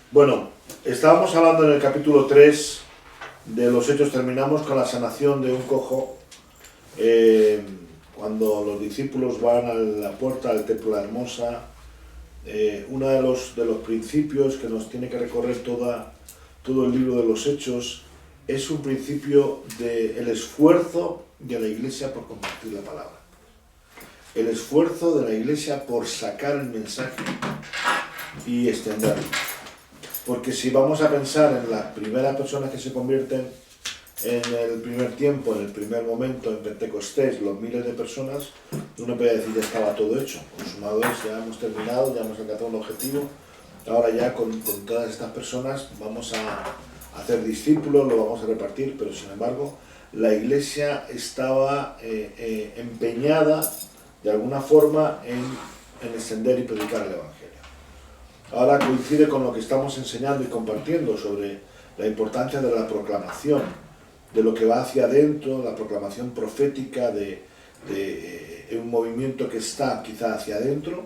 Bueno, estábamos hablando en el capítulo 3 de los Hechos, terminamos con la sanación de un cojo, cuando los discípulos van a la puerta del templo de la Hermosa. Uno de los principios que nos tiene que recorrer todo el libro de los Hechos es un principio del esfuerzo de la Iglesia por compartir la palabra. El esfuerzo de la Iglesia por sacar el mensaje y extenderlo. Porque si vamos a pensar en las primeras personas que se convierten en el primer tiempo, en el primer momento, en Pentecostés, los miles de personas, uno puede decir ya estaba todo hecho, consumadores, ya hemos terminado, ya hemos alcanzado un objetivo, ahora ya con todas estas personas vamos a hacer discípulos, lo vamos a repartir, pero sin embargo la Iglesia estaba empeñada de alguna forma en extender y predicar el Evangelio. Ahora coincide con lo que estamos enseñando y compartiendo sobre la importancia de la proclamación, de lo que va hacia adentro, la proclamación profética de un movimiento que está quizá hacia adentro,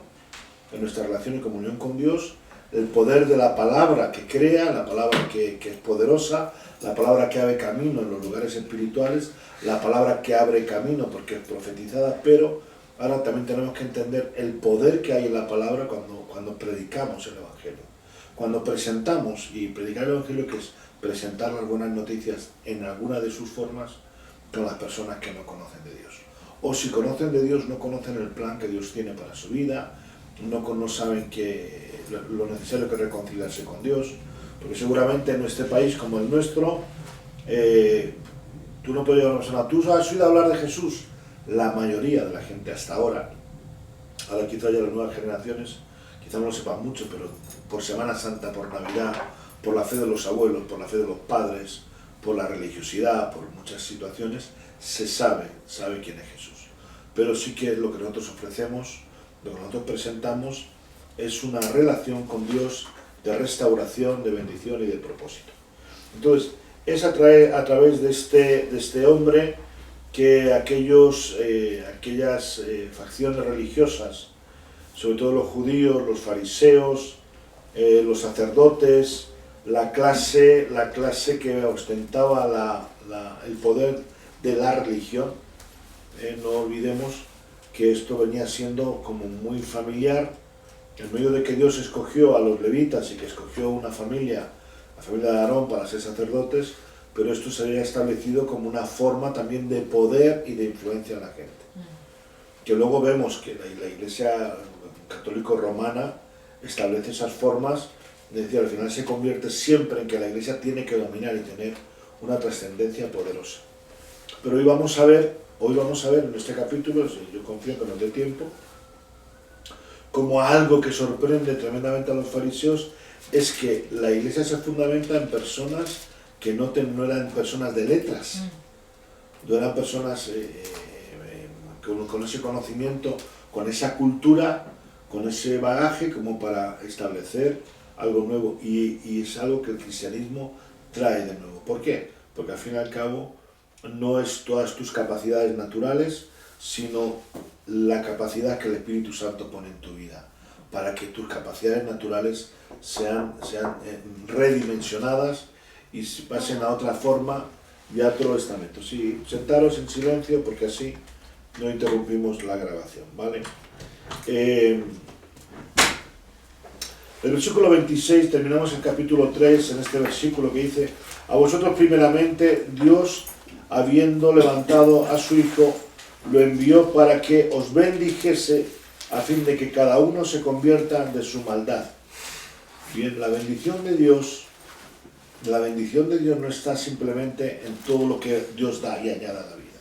en nuestra relación y comunión con Dios, el poder de la palabra que crea, la palabra que es poderosa, la palabra que abre camino en los lugares espirituales, la palabra que abre camino porque es profetizada, pero ahora también tenemos que entender el poder que hay en la palabra cuando predicamos el Evangelio. Cuando presentamos, y predicar el Evangelio, que es presentar las buenas noticias en alguna de sus formas con las personas que no conocen de Dios. O si conocen de Dios, no conocen el plan que Dios tiene para su vida, no saben que lo necesario que es reconciliarse con Dios, porque seguramente en este país como el nuestro, tú no puedes llevar a una persona, tú has oído hablar de Jesús. La mayoría de la gente hasta ahora quizá ya las nuevas generaciones, quizá no lo sepan mucho, pero por Semana Santa, por Navidad, por la fe de los abuelos, por la fe de los padres, por la religiosidad, por muchas situaciones, se sabe quién es Jesús. Pero sí que lo que nosotros ofrecemos, lo que nosotros presentamos, es una relación con Dios de restauración, de bendición y de propósito. Entonces, es a través de este hombre que aquellas facciones religiosas, sobre todo los judíos, los fariseos, los sacerdotes, la clase que ostentaba el poder de la religión, no olvidemos que esto venía siendo como muy familiar, en medio de que Dios escogió a los levitas y que escogió una familia, la familia de Aarón, para ser sacerdotes, pero esto se había establecido como una forma también de poder y de influencia en la gente. Que luego vemos que la Iglesia católico romana establece esas formas, es decir, al final se convierte siempre en que la Iglesia tiene que dominar y tener una trascendencia poderosa. Pero hoy vamos a ver en este capítulo, yo confío que nos dé tiempo, como algo que sorprende tremendamente a los fariseos es que la Iglesia se fundamenta en personas que no eran personas de letras, no eran personas con ese conocimiento, con esa cultura, con ese bagaje como para establecer algo nuevo, y es algo que el cristianismo trae de nuevo. ¿Por qué? Porque al fin y al cabo no es todas tus capacidades naturales, sino la capacidad que el Espíritu Santo pone en tu vida, para que tus capacidades naturales sean redimensionadas y pasen a otra forma y a otro estamento. Sí, sentaros en silencio porque así no interrumpimos la grabación, ¿vale? El versículo 26, terminamos el capítulo 3 en este versículo que dice: a vosotros primeramente Dios, habiendo levantado a su Hijo, lo envió para que os bendijese, a fin de que cada uno se convierta de su maldad. Bien, la bendición de Dios no está simplemente en todo lo que Dios da y añade a la vida,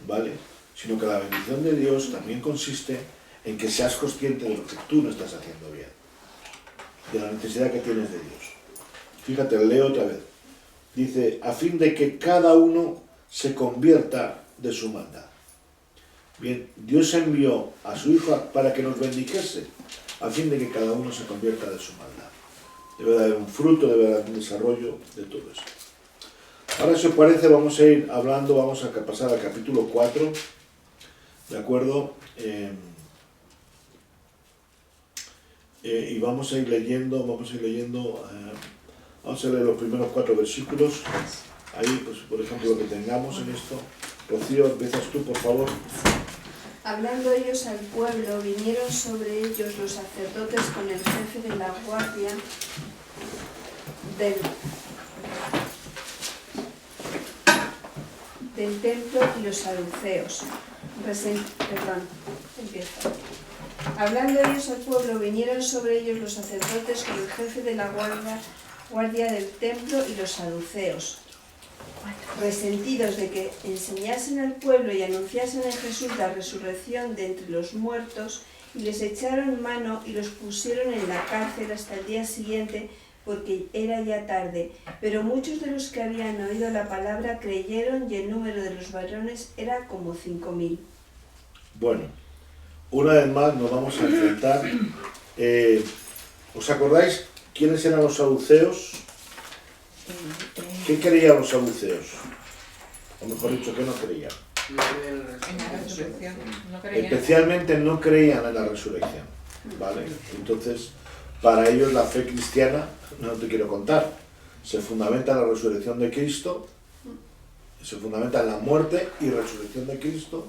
¿vale? Sino que la bendición de Dios también consiste en que seas consciente de lo que tú no estás haciendo bien, de la necesidad que tienes de Dios. Fíjate, leo otra vez. Dice, a fin de que cada uno se convierta de su maldad. Bien, Dios envió a su Hijo para que nos bendijese, a fin de que cada uno se convierta de su maldad. Debe de haber un fruto, debe de haber un desarrollo de todo eso. Ahora, si os parece, vamos a ir hablando, vamos a pasar al capítulo 4, ¿de acuerdo? y vamos a ir leyendo, vamos a leer los primeros 4 versículos. Ahí, pues, por ejemplo, lo que tengamos en esto. Rocío, empiezas tú, por favor. Hablando ellos al pueblo, vinieron sobre ellos los sacerdotes con el jefe de la guardia del templo y los saduceos. Hablando ellos al pueblo, vinieron sobre ellos los sacerdotes con el jefe de la guardia del templo y los saduceos, resentidos de que enseñasen al pueblo y anunciasen en Jesús la resurrección de entre los muertos, y les echaron mano y los pusieron en la cárcel hasta el día siguiente, porque era ya tarde. Pero muchos de los que habían oído la palabra creyeron, y el número de los varones era como 5.000. Bueno, una vez más nos vamos a enfrentar. ¿Os acordáis quiénes eran los saduceos? ¿Qué creían los saduceos? O mejor dicho, ¿qué no creían? En la resurrección. No creían. Especialmente no creían en la resurrección, ¿vale? Entonces, para ellos la fe cristiana, no te quiero contar, se fundamenta en la resurrección de Cristo, se fundamenta en la muerte y resurrección de Cristo,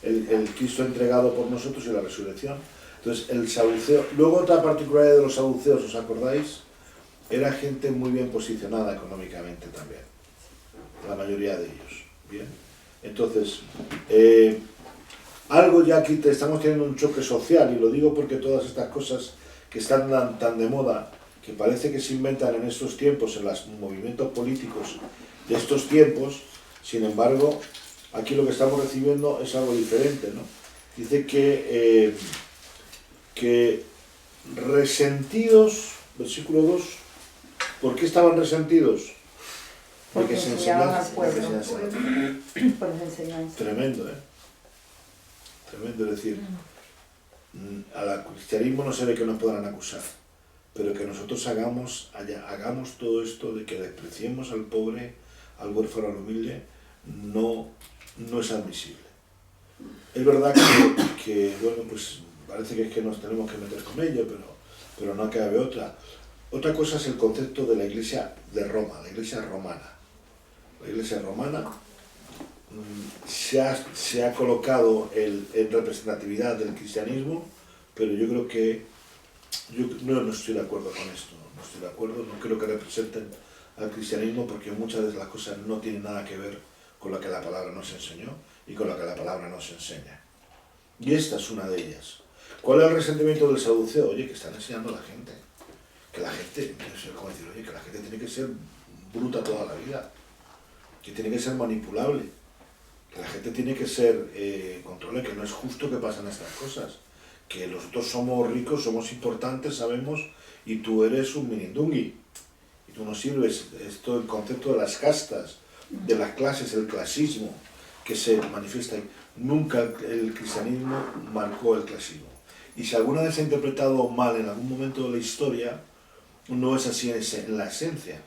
el Cristo entregado por nosotros y la resurrección. Entonces, el saduceo, luego otra particularidad de los saduceos, ¿os acordáis? Era gente muy bien posicionada económicamente también, la mayoría de ellos, ¿bien? Entonces, algo ya aquí estamos teniendo un choque social, y lo digo porque todas estas cosas que están tan de moda, que parece que se inventan en estos tiempos, en los movimientos políticos de estos tiempos, sin embargo, aquí lo que estamos recibiendo es algo diferente, ¿no? Dice que resentidos, versículo 2, ¿por qué estaban resentidos? Porque se enseñaban al enseñan- pueblo. porque se enseñan- Por las enseñanzas. Tremendo, ¿eh? Tremendo, es decir, al cristianismo no se ve que nos podrán acusar, pero que nosotros hagamos todo esto de que despreciemos al pobre, al huérfano, al humilde, no es admisible. Es verdad que bueno, pues parece que es que nos tenemos que meter con ello, pero no cabe otra. Otra cosa es el concepto de la Iglesia de Roma, la Iglesia romana. La Iglesia romana se ha colocado en representatividad del cristianismo, pero yo creo que yo no estoy de acuerdo con esto, no estoy de acuerdo, no creo que representen al cristianismo, porque muchas de las cosas no tienen nada que ver con lo que la palabra nos enseñó y con lo que la palabra nos enseña. Y esta es una de ellas. ¿Cuál es el resentimiento del saduceo? Oye, que están enseñando a la gente. Que la gente, no sé cómo decir, oye, que la gente tiene que ser bruta toda la vida, que tiene que ser manipulable, que la gente tiene que ser controlable, que no es justo que pasen estas cosas, que nosotros somos ricos, somos importantes, sabemos, y tú eres un minindungui, y tú no sirves. Esto, el concepto de las castas, de las clases, el clasismo, que se manifiesta ahí. Nunca el cristianismo marcó el clasismo. Y si alguna vez se ha interpretado mal en algún momento de la historia, no es así en la esencia.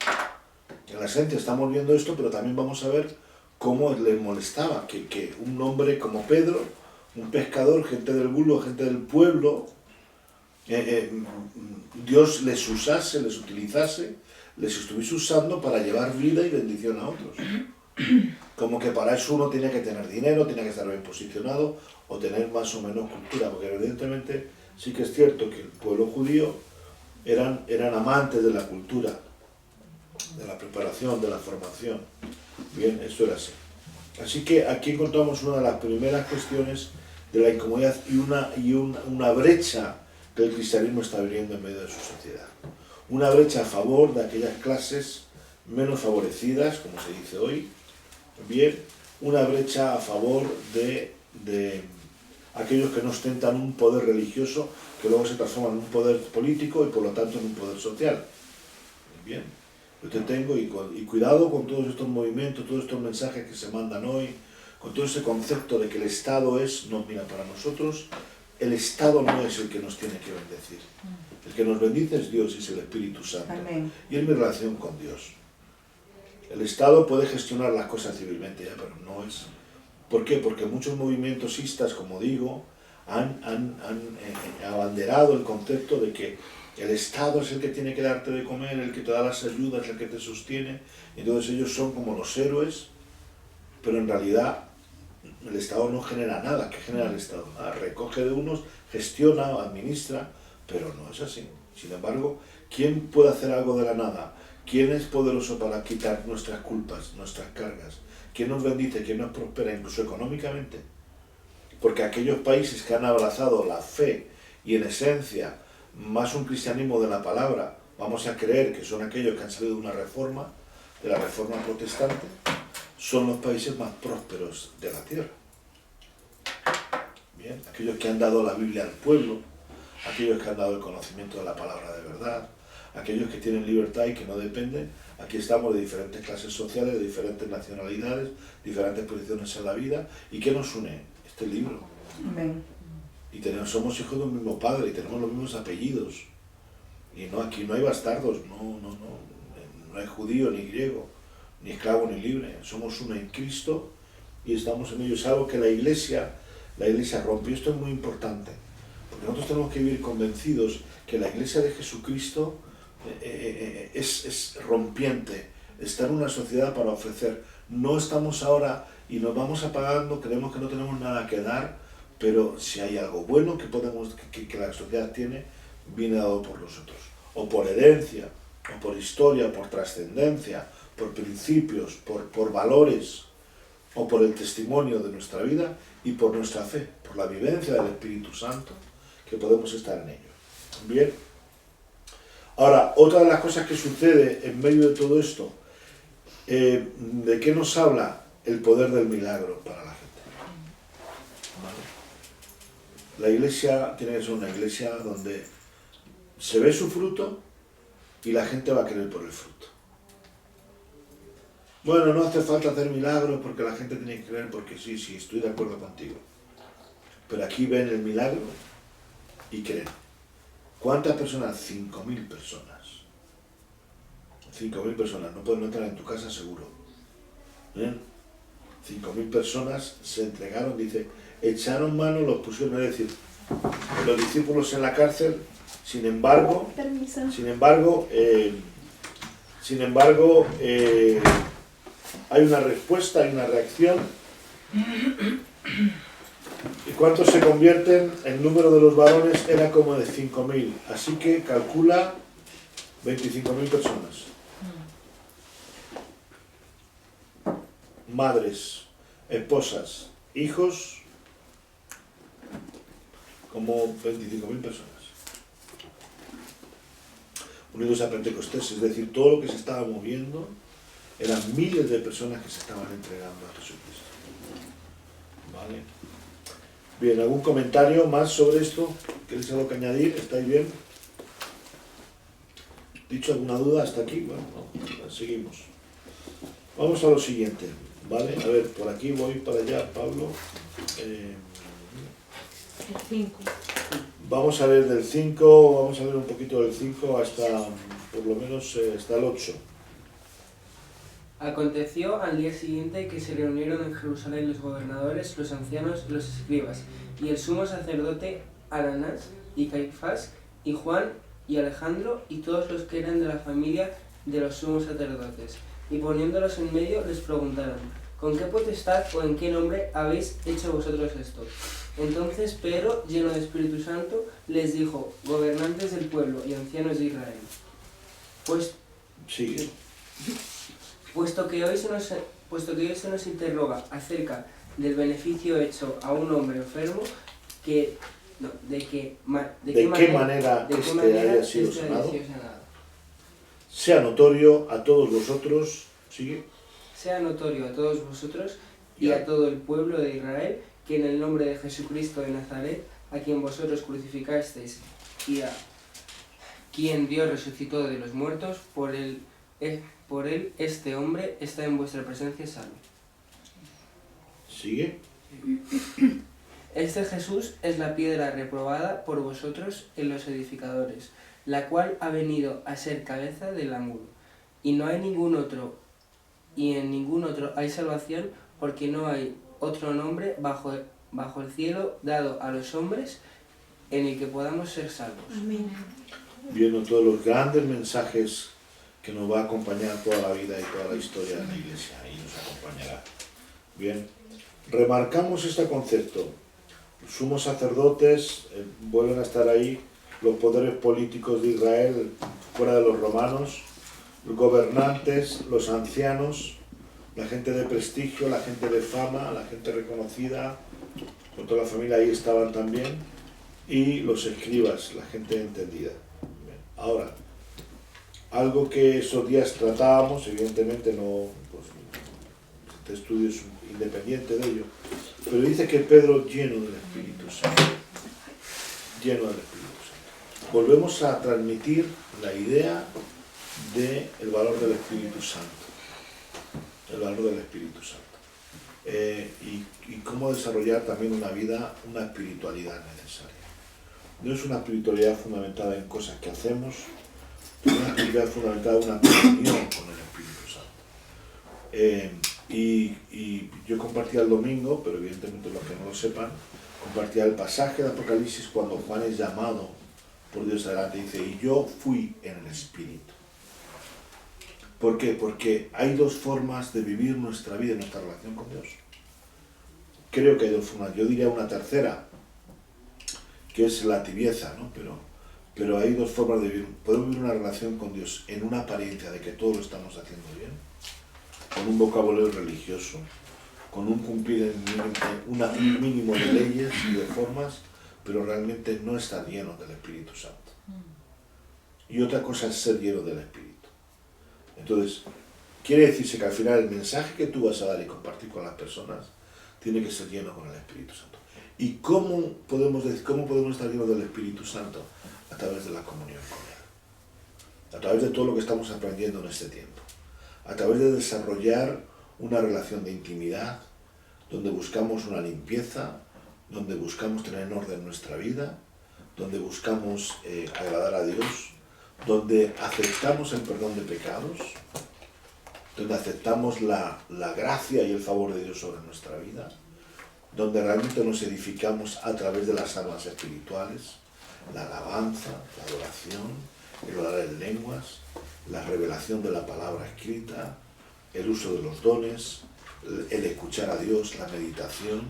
En la esencia estamos viendo esto, pero también vamos a ver cómo le molestaba que un hombre como Pedro, un pescador, gente del vulgo, gente del pueblo, Dios les usase, les utilizase, les estuviese usando para llevar vida y bendición a otros. Como que para eso uno tiene que tener dinero, tiene que estar bien posicionado o tener más o menos cultura, porque evidentemente sí que es cierto que el pueblo judío eran amantes de la cultura, de la preparación, de la formación. Bien, esto era así. Así que aquí encontramos una de las primeras cuestiones de la incomodidad y una brecha que el cristianismo está abriendo en medio de su sociedad. Una brecha a favor de aquellas clases menos favorecidas, como se dice hoy. Bien, una brecha a favor de aquellos que no ostentan un poder religioso, que luego se transforma en un poder político y por lo tanto en un poder social. Bien, yo te tengo y cuidado con todos estos movimientos, todos estos mensajes que se mandan hoy, con todo ese concepto de que el Estado no, mira, para nosotros el Estado no es el que nos tiene que bendecir. El que nos bendice es Dios y es el Espíritu Santo. Amén. Y es mi relación con Dios. El Estado puede gestionar las cosas civilmente ya, pero no es. ¿Por qué? Porque muchos movimientos istas, como digo, han abanderado el concepto de que el Estado es el que tiene que darte de comer, el que te da las ayudas, el que te sostiene. Entonces ellos son como los héroes, pero en realidad el Estado no genera nada. ¿Qué genera el Estado? Nada. Recoge de unos, gestiona, administra, pero no es así. Sin embargo, ¿quién puede hacer algo de la nada? ¿Quién es poderoso para quitar nuestras culpas, nuestras cargas? ¿Quién nos bendice? ¿Quién nos prospera, incluso económicamente? Porque aquellos países que han abrazado la fe y en esencia más un cristianismo de la palabra, vamos a creer que son aquellos que han salido de una reforma, de la reforma protestante, son los países más prósperos de la tierra. Bien, aquellos que han dado la Biblia al pueblo, aquellos que han dado el conocimiento de la palabra de verdad, aquellos que tienen libertad y que no dependen. Aquí estamos de diferentes clases sociales, de diferentes nacionalidades, diferentes posiciones en la vida. ¿Y qué nos une? Este libro. Amén. Y somos hijos de un mismo padre y tenemos los mismos apellidos. Y no, aquí no hay bastardos, no hay judío ni griego, ni esclavo ni libre. Somos uno en Cristo y estamos en ello. Es algo que la iglesia rompe. Y esto es muy importante, porque nosotros tenemos que vivir convencidos que la iglesia de Jesucristo es rompiente, está en una sociedad para ofrecer. No estamos ahora y nos vamos apagando, creemos que no tenemos nada que dar, pero si hay algo bueno que la sociedad tiene, viene dado por nosotros, o por herencia, o por historia, por trascendencia, por principios, por valores, o por el testimonio de nuestra vida y por nuestra fe, por la vivencia del Espíritu Santo, que podemos estar en ello. Bien. Ahora, otra de las cosas que sucede en medio de todo esto, ¿de qué nos habla el poder del milagro para la gente? ¿Vale? La iglesia tiene que ser una iglesia donde se ve su fruto y la gente va a creer por el fruto. Bueno, no hace falta hacer milagros porque la gente tiene que creer porque sí, estoy de acuerdo contigo. Pero aquí ven el milagro y creen. ¿Cuántas personas? 5.000 personas. 5.000 personas. No pueden entrar en tu casa seguro. 5.000 personas se entregaron, dice, echaron mano, los pusieron, es decir, los discípulos en la cárcel. Sin embargo, hay una respuesta, hay una reacción. ¿Y cuántos se convierten? El número de los varones era como de 5.000, así que calcula 25.000 personas. Madres, esposas, hijos, como 25.000 personas. Unidos a Pentecostés, es decir, todo lo que se estaba moviendo eran miles de personas que se estaban entregando a Jesucristo. ¿Vale? Bien, ¿algún comentario más sobre esto? ¿Queréis algo que añadir? ¿Estáis bien? ¿Dicho alguna duda hasta aquí? Bueno, no, seguimos. Vamos a lo siguiente, ¿vale? A ver, por aquí voy para allá, Pablo. El 5. Vamos a leer del 5, vamos a leer un poquito del 5 hasta, por lo menos, hasta el 8. Aconteció al día siguiente que se reunieron en Jerusalén los gobernadores, los ancianos, los escribas, y el sumo sacerdote Ananás, y Caifás, y Juan, y Alejandro, y todos los que eran de la familia de los sumos sacerdotes. Y poniéndolos en medio les preguntaron, ¿con qué potestad o en qué nombre habéis hecho vosotros esto? Entonces Pedro, lleno de Espíritu Santo, les dijo, gobernantes del pueblo y ancianos de Israel, pues... Sigue. Puesto que hoy se nos interroga acerca del beneficio hecho a un hombre enfermo, ¿de qué manera haya sido sanado? Sea notorio a todos vosotros, ¿sigue? Sea notorio a todos vosotros y a todo el pueblo de Israel, que en el nombre de Jesucristo de Nazaret, a quien vosotros crucificasteis y a quien Dios resucitó de los muertos, por él este hombre está en vuestra presencia salvo. ¿Sigue? Este Jesús es la piedra reprobada por vosotros en los edificadores, la cual ha venido a ser cabeza del ángulo. Y no hay ningún otro, y en ningún otro hay salvación, porque no hay otro nombre bajo bajo el cielo dado a los hombres en el que podamos ser salvos. Amén. Viendo todos los grandes mensajes que nos va a acompañar toda la vida y toda la historia de la Iglesia, y nos acompañará. Bien, remarcamos este concepto. Los sumos sacerdotes vuelven a estar ahí, los poderes políticos de Israel fuera de los romanos, los gobernantes, los ancianos, la gente de prestigio, la gente de fama, la gente reconocida, con toda la familia ahí estaban también, y los escribas, la gente entendida. Bien. Ahora, algo que esos días tratábamos, evidentemente no, pues, este estudio es independiente de ello, pero dice que Pedro lleno del Espíritu Santo, lleno del Espíritu Santo. Volvemos a transmitir la idea del valor del Espíritu Santo, el valor del Espíritu Santo, y cómo desarrollar también una vida, una espiritualidad necesaria. No es una espiritualidad fundamentada en cosas que hacemos, una espiritualidad fundamentada en una comunión con el Espíritu Santo. Y yo compartía el domingo, pero evidentemente los que no lo sepan, compartía el pasaje de Apocalipsis cuando Juan es llamado por Dios adelante y dice, y yo fui en el Espíritu. ¿Por qué? Porque hay dos formas de vivir nuestra vida y nuestra relación con Dios. Creo que hay dos formas, yo diría una tercera, que es la tibieza, ¿no? Pero hay dos formas de vivir. Podemos vivir una relación con Dios en una apariencia de que todo lo estamos haciendo bien, con un vocabulario religioso, con un cumplir un mínimo de leyes y de formas, pero realmente no estar lleno del Espíritu Santo. Y otra cosa es ser lleno del Espíritu. Entonces, quiere decirse que al final el mensaje que tú vas a dar y compartir con las personas tiene que ser lleno con el Espíritu Santo. ¿Y cómo podemos estar llenos del Espíritu Santo? A través de la comunión con Él. A través de todo lo que estamos aprendiendo en este tiempo. A través de desarrollar una relación de intimidad, donde buscamos una limpieza, donde buscamos tener en orden nuestra vida, donde buscamos agradar a Dios, donde aceptamos el perdón de pecados, donde aceptamos la gracia y el favor de Dios sobre nuestra vida, donde realmente nos edificamos a través de las armas espirituales, la alabanza, la adoración, el orar en lenguas, la revelación de la palabra escrita, el uso de los dones, el escuchar a Dios, la meditación,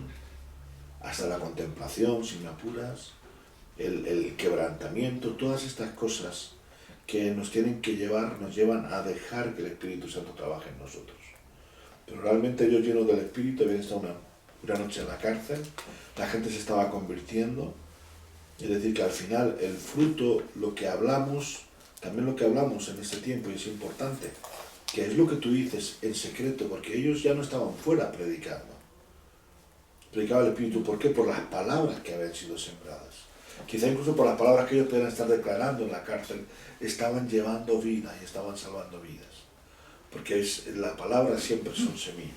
hasta la contemplación, si me apuras, el quebrantamiento, todas estas cosas que nos tienen que llevar, nos llevan a dejar que el Espíritu Santo trabaje en nosotros. Pero realmente yo lleno del Espíritu, había estado una noche en la cárcel, la gente se estaba convirtiendo, es decir, que al final el fruto, lo que hablamos, también lo que hablamos en este tiempo, y es importante, que es lo que tú dices en secreto, porque ellos ya no estaban fuera predicando. Predicaba el Espíritu, ¿por qué? Por las palabras que habían sido sembradas. Quizá incluso por las palabras que ellos podían estar declarando en la cárcel, estaban llevando vida y estaban salvando vidas. Porque las palabras siempre son semillas.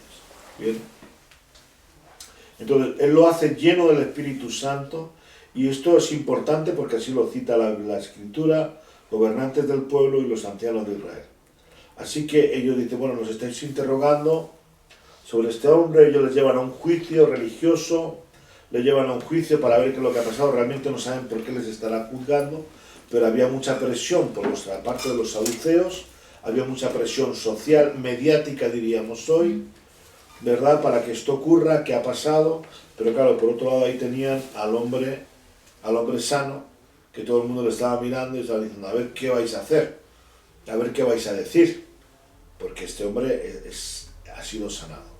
¿Bien? Entonces, Él lo hace lleno del Espíritu Santo, y esto es importante porque así lo cita la Escritura, gobernantes del pueblo y los ancianos de Israel. Así que ellos dicen, bueno, nos estáis interrogando sobre este hombre, ellos les llevan a un juicio religioso, le llevan a un juicio para ver qué es lo que ha pasado, realmente no saben por qué les estará juzgando, pero había mucha presión por nuestra parte de los saduceos, había mucha presión social, mediática diríamos hoy, ¿verdad? Para que esto ocurra, ¿qué ha pasado? Pero claro, por otro lado ahí tenían al hombre sano, que todo el mundo le estaba mirando y estaba diciendo, a ver qué vais a hacer, a ver qué vais a decir, porque este hombre ha sido sanado.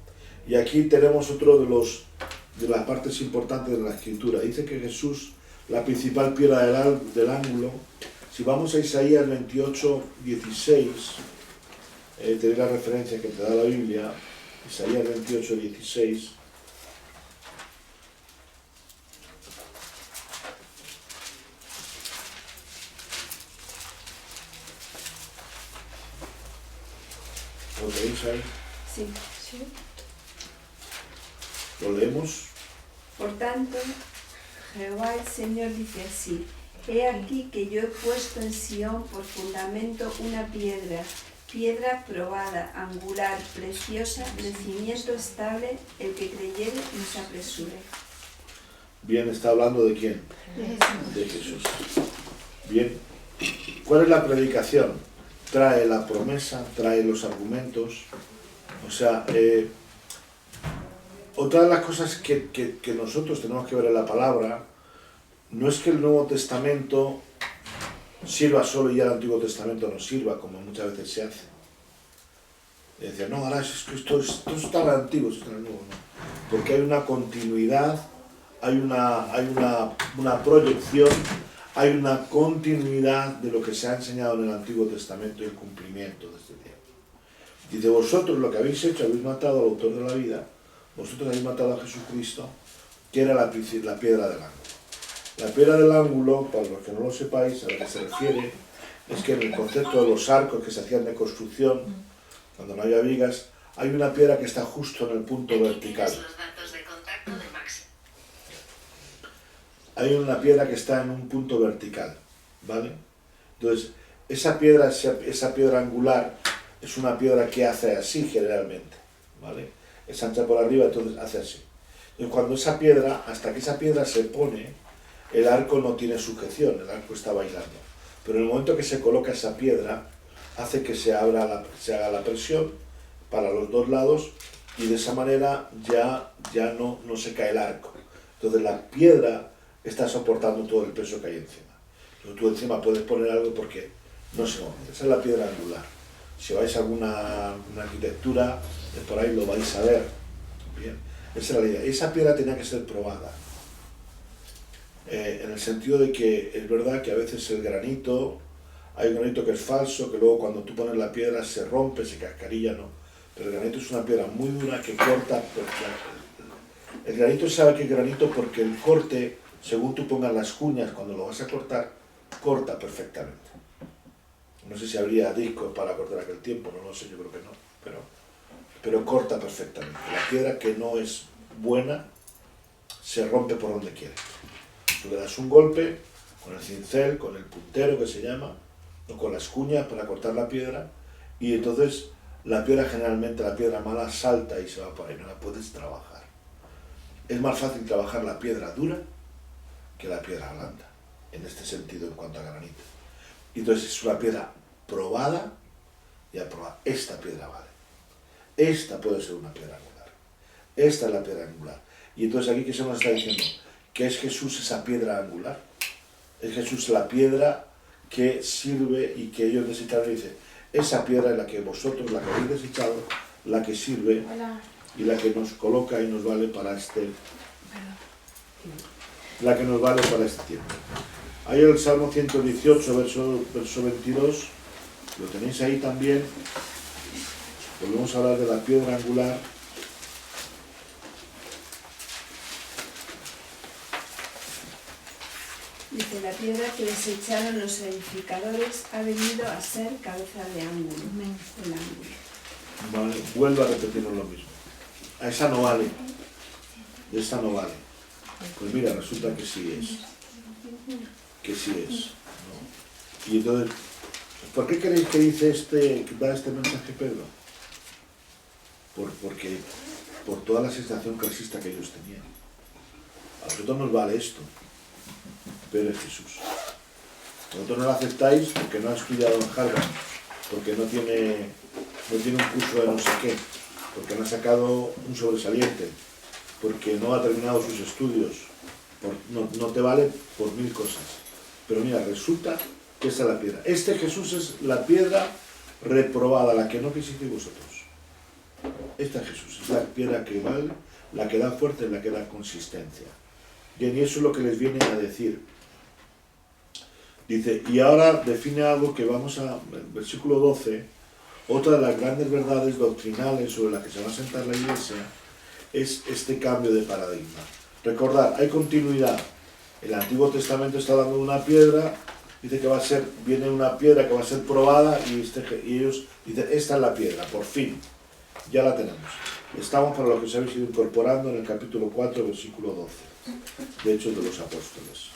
Y aquí tenemos otro de las partes importantes de la Escritura. Dice que Jesús, la principal piedra del ángulo, si vamos a Isaías 28, 16, tenéis la referencia que te da la Biblia, Isaías 28, 16. ¿Lo leéis ahí? Sí. ¿Lo leemos? Por tanto, Jehová el Señor dice así: He aquí que yo he puesto en Sión por fundamento una piedra probada, angular, preciosa, de cimiento estable, el que creyere no se apresure. Bien, está hablando de quién? De Jesús. Bien, ¿cuál es la predicación? Trae la promesa, trae los argumentos. O sea, otra de las cosas que nosotros tenemos que ver en la palabra no es que el Nuevo Testamento sirva solo y ya el Antiguo Testamento no sirva, como muchas veces se hace. Y decía, no, ahora es que esto está en el Antiguo, esto está en el Nuevo, no. Porque hay una continuidad, hay una proyección, hay una continuidad de lo que se ha enseñado en el Antiguo Testamento y el cumplimiento de este tiempo. Dice, vosotros lo que habéis hecho, habéis matado al autor de la vida, vosotros habéis matado a Jesucristo, que era la piedra del ángulo. La piedra del ángulo, para los que no lo sepáis, a lo que se refiere, es que en el concepto de los arcos que se hacían de construcción, cuando no había vigas, hay una piedra que está justo en el punto vertical. Hay una piedra que está en un punto vertical, ¿vale? Entonces, esa piedra angular es una piedra que hace así generalmente, ¿vale? Es ancha por arriba, entonces hace así. Y cuando esa piedra, hasta que esa piedra se pone, el arco no tiene sujeción, el arco está bailando. Pero en el momento que se coloca esa piedra, hace que se haga la presión para los dos lados y de esa manera ya no se cae el arco. Entonces la piedra está soportando todo el peso que hay encima. Entonces, tú encima puedes poner algo porque no se mueve. Esa es la piedra angular. Si vais a alguna arquitectura, por ahí lo vais a ver. Bien, esa es la idea. Esa piedra tenía que ser probada. En el sentido de que es verdad que a veces el granito, hay un granito que es falso, que luego cuando tú pones la piedra se rompe, se cascarilla, ¿no? Pero el granito es una piedra muy dura que corta. El granito sabe que es granito porque el corte, según tú pongas las cuñas cuando lo vas a cortar, corta perfectamente. No sé si habría discos para cortar aquel tiempo, no lo sé, yo creo que no, pero corta perfectamente. La piedra que no es buena se rompe por donde quiere. Tú le das un golpe con el cincel, con el puntero que se llama, o con las cuñas para cortar la piedra, y entonces la piedra generalmente, la piedra mala, salta y se va por ahí, no la puedes trabajar. Es más fácil trabajar la piedra dura que la piedra blanda, en este sentido en cuanto a granito. Y entonces es una piedra probada y aprobada. Esta piedra vale. Esta puede ser una piedra angular. Esta es la piedra angular. Y entonces aquí, ¿qué se nos está diciendo? Que es Jesús esa piedra angular. Es Jesús la piedra que sirve y que ellos desecharon. Y dice, esa piedra es la que vosotros, la que habéis desechado, la que sirve y la que nos coloca y nos vale para este tiempo. Hay el Salmo 118, verso 22, lo tenéis ahí también. Volvemos a hablar de la piedra angular. Dice, la piedra que desecharon los edificadores ha venido a ser cabeza de ángulo. El ángulo. Vale, vuelvo a repetirnos lo mismo. A esa no vale. Esa no vale. Pues mira, resulta que sí es. Que sí es. ¿No? Y entonces, ¿por qué creéis que dice que da este mensaje Pedro? Porque por toda la sensación clasista que ellos tenían. A vosotros nos vale esto, pero es Jesús. Vosotros no lo aceptáis porque no ha estudiado en Harvard, porque no tiene un curso de no sé qué, porque no ha sacado un sobresaliente, porque no ha terminado sus estudios, no te vale por 1000 cosas. Pero mira, resulta que esa es la piedra. Este Jesús es la piedra reprobada, la que no quisisteis vosotros. Esta Jesús es la piedra que vale, la que da fuerza y la que da consistencia. Bien, y eso es lo que les viene a decir. Dice, y ahora define algo que vamos a, versículo 12, otra de las grandes verdades doctrinales sobre las que se va a sentar la Iglesia es este cambio de paradigma. Recordad, hay continuidad. El Antiguo Testamento está hablando de una piedra, dice que viene una piedra que va a ser probada y ellos dicen, esta es la piedra, por fin, ya la tenemos. Estamos para lo que os habéis ido incorporando en el capítulo 4, versículo 12, de Hechos de los Apóstoles.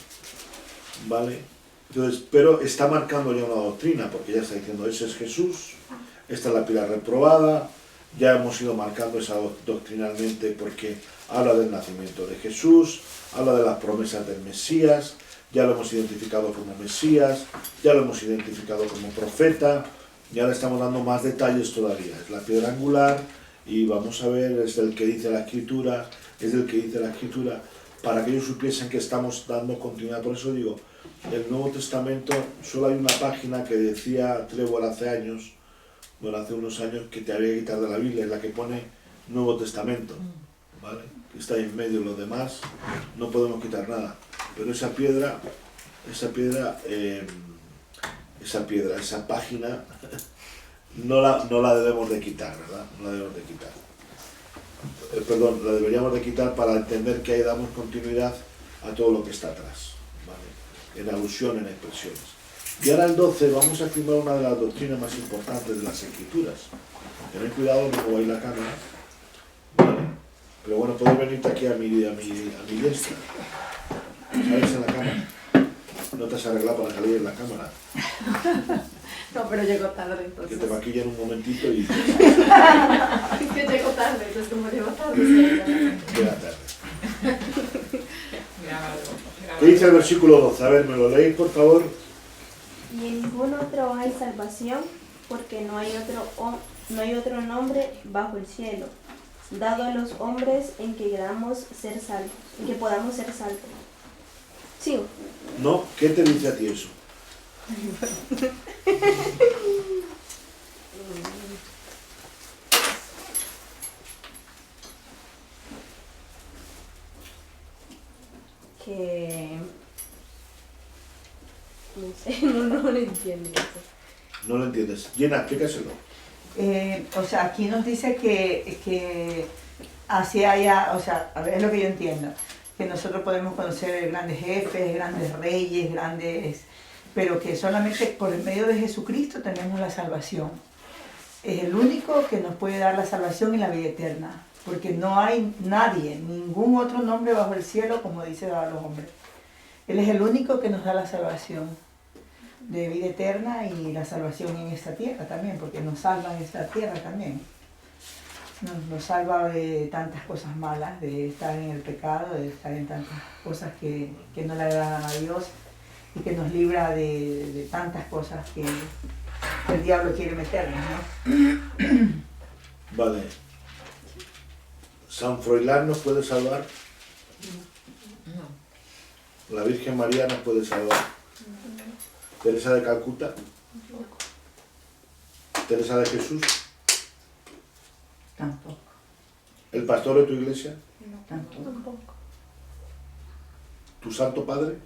¿Vale? Entonces, pero está marcando ya una doctrina, porque ya está diciendo, ese es Jesús, esta es la piedra reprobada, ya hemos ido marcando esa doctrinalmente, porque habla del nacimiento de Jesús, habla de las promesas del Mesías, ya lo hemos identificado como Mesías, ya lo hemos identificado como profeta, y ahora estamos dando más detalles todavía. Es la piedra angular y vamos a ver, es del que dice la Escritura, para que ellos supiesen que estamos dando continuidad. Por eso digo, el Nuevo Testamento, solo hay una página que decía Trevor hace unos años, que te había que quitar de la Biblia, es la que pone Nuevo Testamento, ¿vale? Que está ahí en medio, los demás no podemos quitar nada. Pero esa página, no la debemos de quitar, ¿verdad? No la debemos de quitar. Perdón, la deberíamos de quitar para entender que ahí damos continuidad a todo lo que está atrás, ¿vale? En alusión, en expresiones. Y ahora el 12 vamos a afirmar una de las doctrinas más importantes de las Escrituras. Tened cuidado, no mováis la cámara, ¿vale? Pero bueno, podéis venirte aquí a mi diestra. ¿Sabes en la cámara? No te has arreglado para salir en la cámara. No, pero llego tarde, entonces. Que te maquillan un momentito y... Es que llego tarde, entonces como llego tarde, Llega tarde. ¿Qué dice el versículo 12? A ver, ¿me lo leéis, por favor? Y en ningún otro hay salvación, porque no hay otro nombre bajo el cielo, dado a los hombres en que podamos ser salvos. ¿Sí? No, ¿qué te dice a ti eso? Que... No sé, no lo entiendo eso. No lo entiendes. Llena, explícaselo. O sea, aquí nos dice que así haya, o sea, a ver, es lo que yo entiendo, que nosotros podemos conocer grandes jefes, grandes reyes, pero que solamente por el medio de Jesucristo tenemos la salvación. Es el único que nos puede dar la salvación y la vida eterna, porque no hay nadie, ningún otro nombre bajo el cielo, como dice a los hombres. Él es el único que nos da la salvación de vida eterna y la salvación en esta tierra también, porque nos salva en esta tierra también. Nos salva de tantas cosas malas, de estar en el pecado, de estar en tantas cosas que no le agradan a Dios, y que nos libra de tantas cosas que el diablo quiere meternos, ¿no? Vale. ¿San Froilán nos puede salvar? No. ¿La Virgen María nos puede salvar? ¿Teresa de Calcuta? ¿Teresa de Jesús? Tampoco, ¿El pastor de tu iglesia? tampoco. ¿Tu Santo Padre?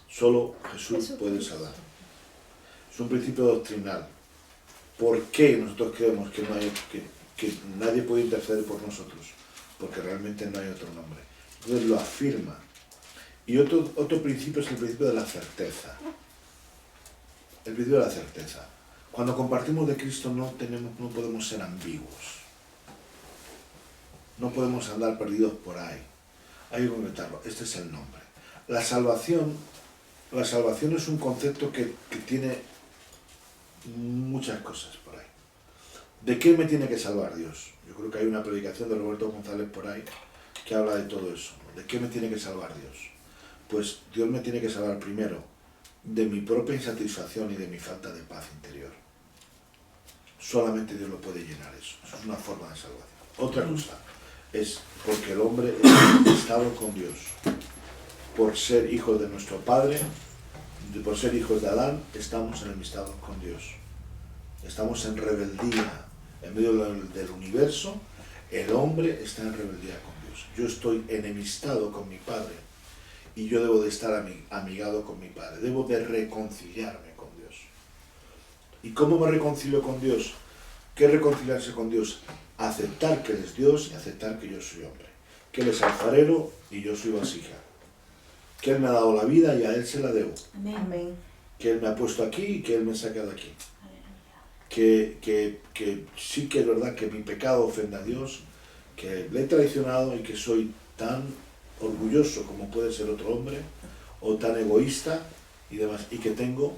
Solo Jesús puede salvar. Es un principio doctrinal. ¿Por qué nosotros creemos que nadie puede interceder por nosotros? Porque realmente no hay otro nombre. Entonces lo afirma. Y otro principio es el principio de la certeza. El principio de la certeza. Cuando compartimos de Cristo no podemos ser ambiguos. No podemos andar perdidos por ahí. Hay que concretarlo. Este es el nombre. La salvación es un concepto que tiene muchas cosas por ahí. ¿De qué me tiene que salvar Dios? Yo creo que hay una predicación de Roberto González por ahí que habla de todo eso. ¿De qué me tiene que salvar Dios? Pues Dios me tiene que salvar primero de mi propia insatisfacción y de mi falta de paz interior. Solamente Dios lo puede llenar eso. Eso es una forma de salvación. Otra cosa es porque el hombre es enemistado con Dios. Por ser hijos de nuestro Padre, por ser hijos de Adán, estamos enemistados con Dios. Estamos en rebeldía. En medio del universo, el hombre está en rebeldía con Dios. Yo estoy enemistado con mi Padre y yo debo de estar amigado con mi Padre. Debo de reconciliarme con Dios. ¿Y cómo me reconcilio con Dios? ¿Qué es reconciliarse con Dios? Aceptar que Él es Dios y aceptar que yo soy hombre. Que Él es alfarero y yo soy vasija. Que Él me ha dado la vida y a Él se la debo. Amén. Que Él me ha puesto aquí y que Él me ha sacado aquí. Que sí que es verdad que mi pecado ofende a Dios, que le he traicionado y que soy tan orgulloso como puede ser otro hombre, o tan egoísta y demás, y que tengo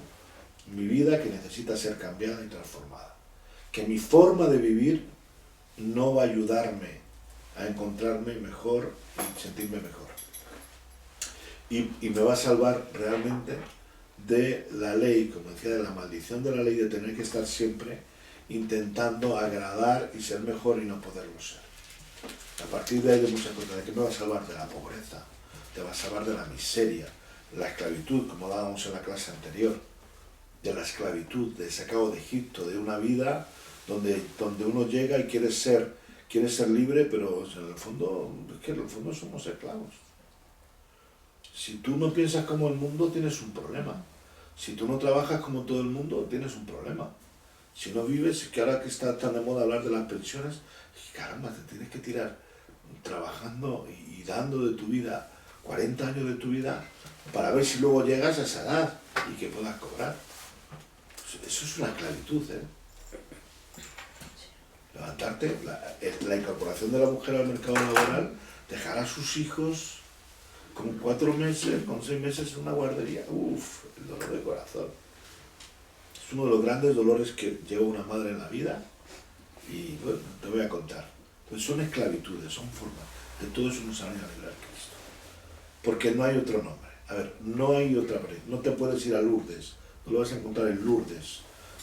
mi vida que necesita ser cambiada y transformada. Que mi forma de vivir no va a ayudarme a encontrarme mejor y sentirme mejor. Y me va a salvar realmente de la ley, como decía, de la maldición de la ley de tener que estar siempre intentando agradar y ser mejor y no poderlo ser. A partir de ahí de muchas cosas, ¿de qué me va a salvar? De la pobreza, te va a salvar de la miseria, la esclavitud, como dábamos en la clase anterior, de la esclavitud, de sacado de Egipto, de una vida donde uno llega y quiere ser libre, pero en el fondo, es que en el fondo somos esclavos. Si tú no piensas como el mundo, tienes un problema. Si tú no trabajas como todo el mundo, tienes un problema. Si no vives, que ahora que está tan de moda hablar de las pensiones, caramba, te tienes que tirar trabajando y dando de tu vida, 40 años de tu vida, para ver si luego llegas a esa edad y que puedas cobrar. Eso es una esclavitud, ¿eh? Levantarte, la incorporación de la mujer al mercado laboral, dejar a sus hijos con 4 meses, con 6 meses en una guardería, uff, el dolor de corazón. Es uno de los grandes dolores que lleva una madre en la vida y bueno, te voy a contar. Entonces son esclavitudes, son formas. De todo eso nos ha venido a librar Cristo. Porque no hay otro nombre. A ver, no hay otra pared. No te puedes ir a Lourdes, no lo vas a encontrar en Lourdes.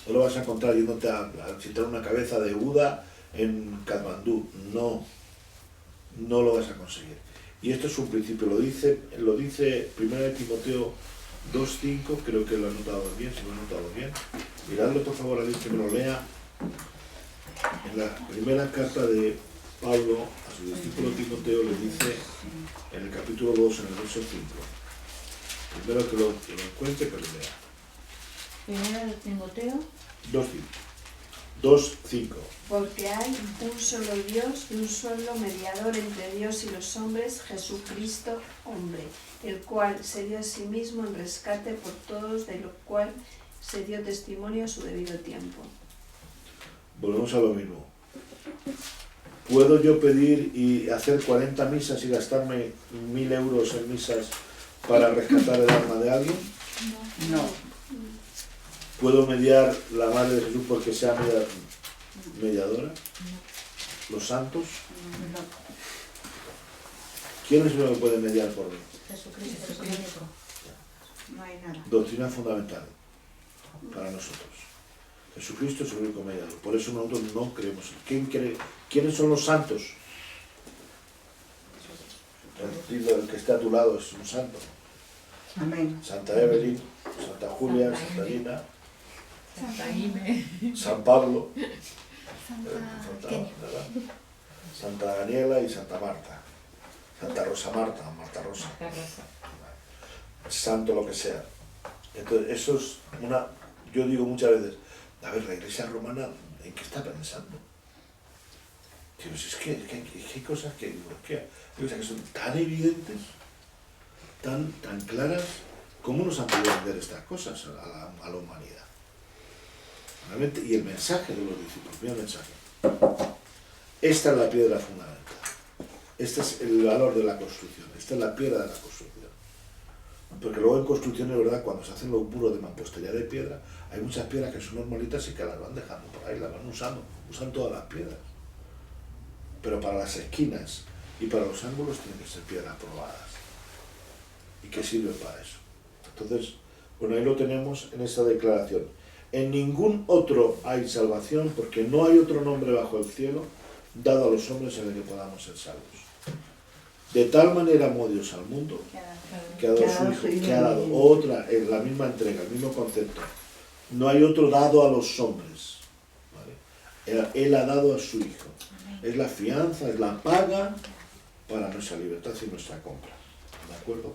No lo vas a encontrar yéndote a citar una cabeza de Buda en Katmandú. No, no lo vas a conseguir. Y esto es un principio, lo dice 1 Timoteo 2:5, creo que lo he notado bien, si lo he notado bien. Miradlo por favor, alguien que me lo lea. En la primera carta de Pablo a su discípulo Timoteo le dice, en el capítulo 2, en el verso 5. Primero que lo encuentre, que lo lea. Primero de Timoteo 2:5. Porque hay un solo Dios y un solo mediador entre Dios y los hombres, Jesucristo, hombre, el cual se dio a sí mismo en rescate por todos, de lo cual se dio testimonio a su debido tiempo. Volvemos a lo mismo. ¿Puedo yo pedir y hacer 40 misas y gastarme 1.000 euros en misas para rescatar el alma de alguien? No. ¿Puedo mediar la Madre de Jesús porque sea mediadora? ¿Los santos? No. ¿Quién es lo que puede mediar por mí? Jesucristo. No hay nada. Doctrina fundamental para nosotros. Jesucristo es el único mediador. Por eso nosotros no creemos. ¿Quiénes son los santos? El que está a tu lado es un santo. Amén. Santa Evelyn, Santa Julia, Santa Lina, Santa Ime. San Pablo, Santa Santa Daniela y Santa Marta. Santa Rosa Marta, Marta Rosa. Santo lo que sea. Entonces, eso es una... Yo digo muchas veces, a ver, la Iglesia romana, ¿en qué está pensando? Digo, es que hay cosas que son tan evidentes, tan claras, ¿cómo nos han podido vender estas cosas a la humanidad? Realmente, y el mensaje de los discípulos, mira el mensaje. Esta es la piedra fundamental. Este es el valor de la construcción. Esta es la piedra de la construcción. Porque luego en construcción, es verdad, cuando se hacen los muros de mampostería de piedra, hay muchas piedras que son normalitas y que las van dejando por ahí, las van usando. Usan todas las piedras. Pero para las esquinas y para los ángulos tienen que ser piedras probadas. ¿Y qué sirve para eso? Entonces, bueno, ahí lo tenemos en esa declaración. En ningún otro hay salvación, porque no hay otro nombre bajo el cielo dado a los hombres en el que podamos ser salvos. De tal manera amó Dios al mundo que ha dado a su Hijo, que ha dado otra, en la misma entrega, el mismo concepto. No hay otro dado a los hombres. ¿Vale? Él ha dado a su Hijo. Es la fianza, es la paga para nuestra libertad y nuestra compra. ¿De acuerdo?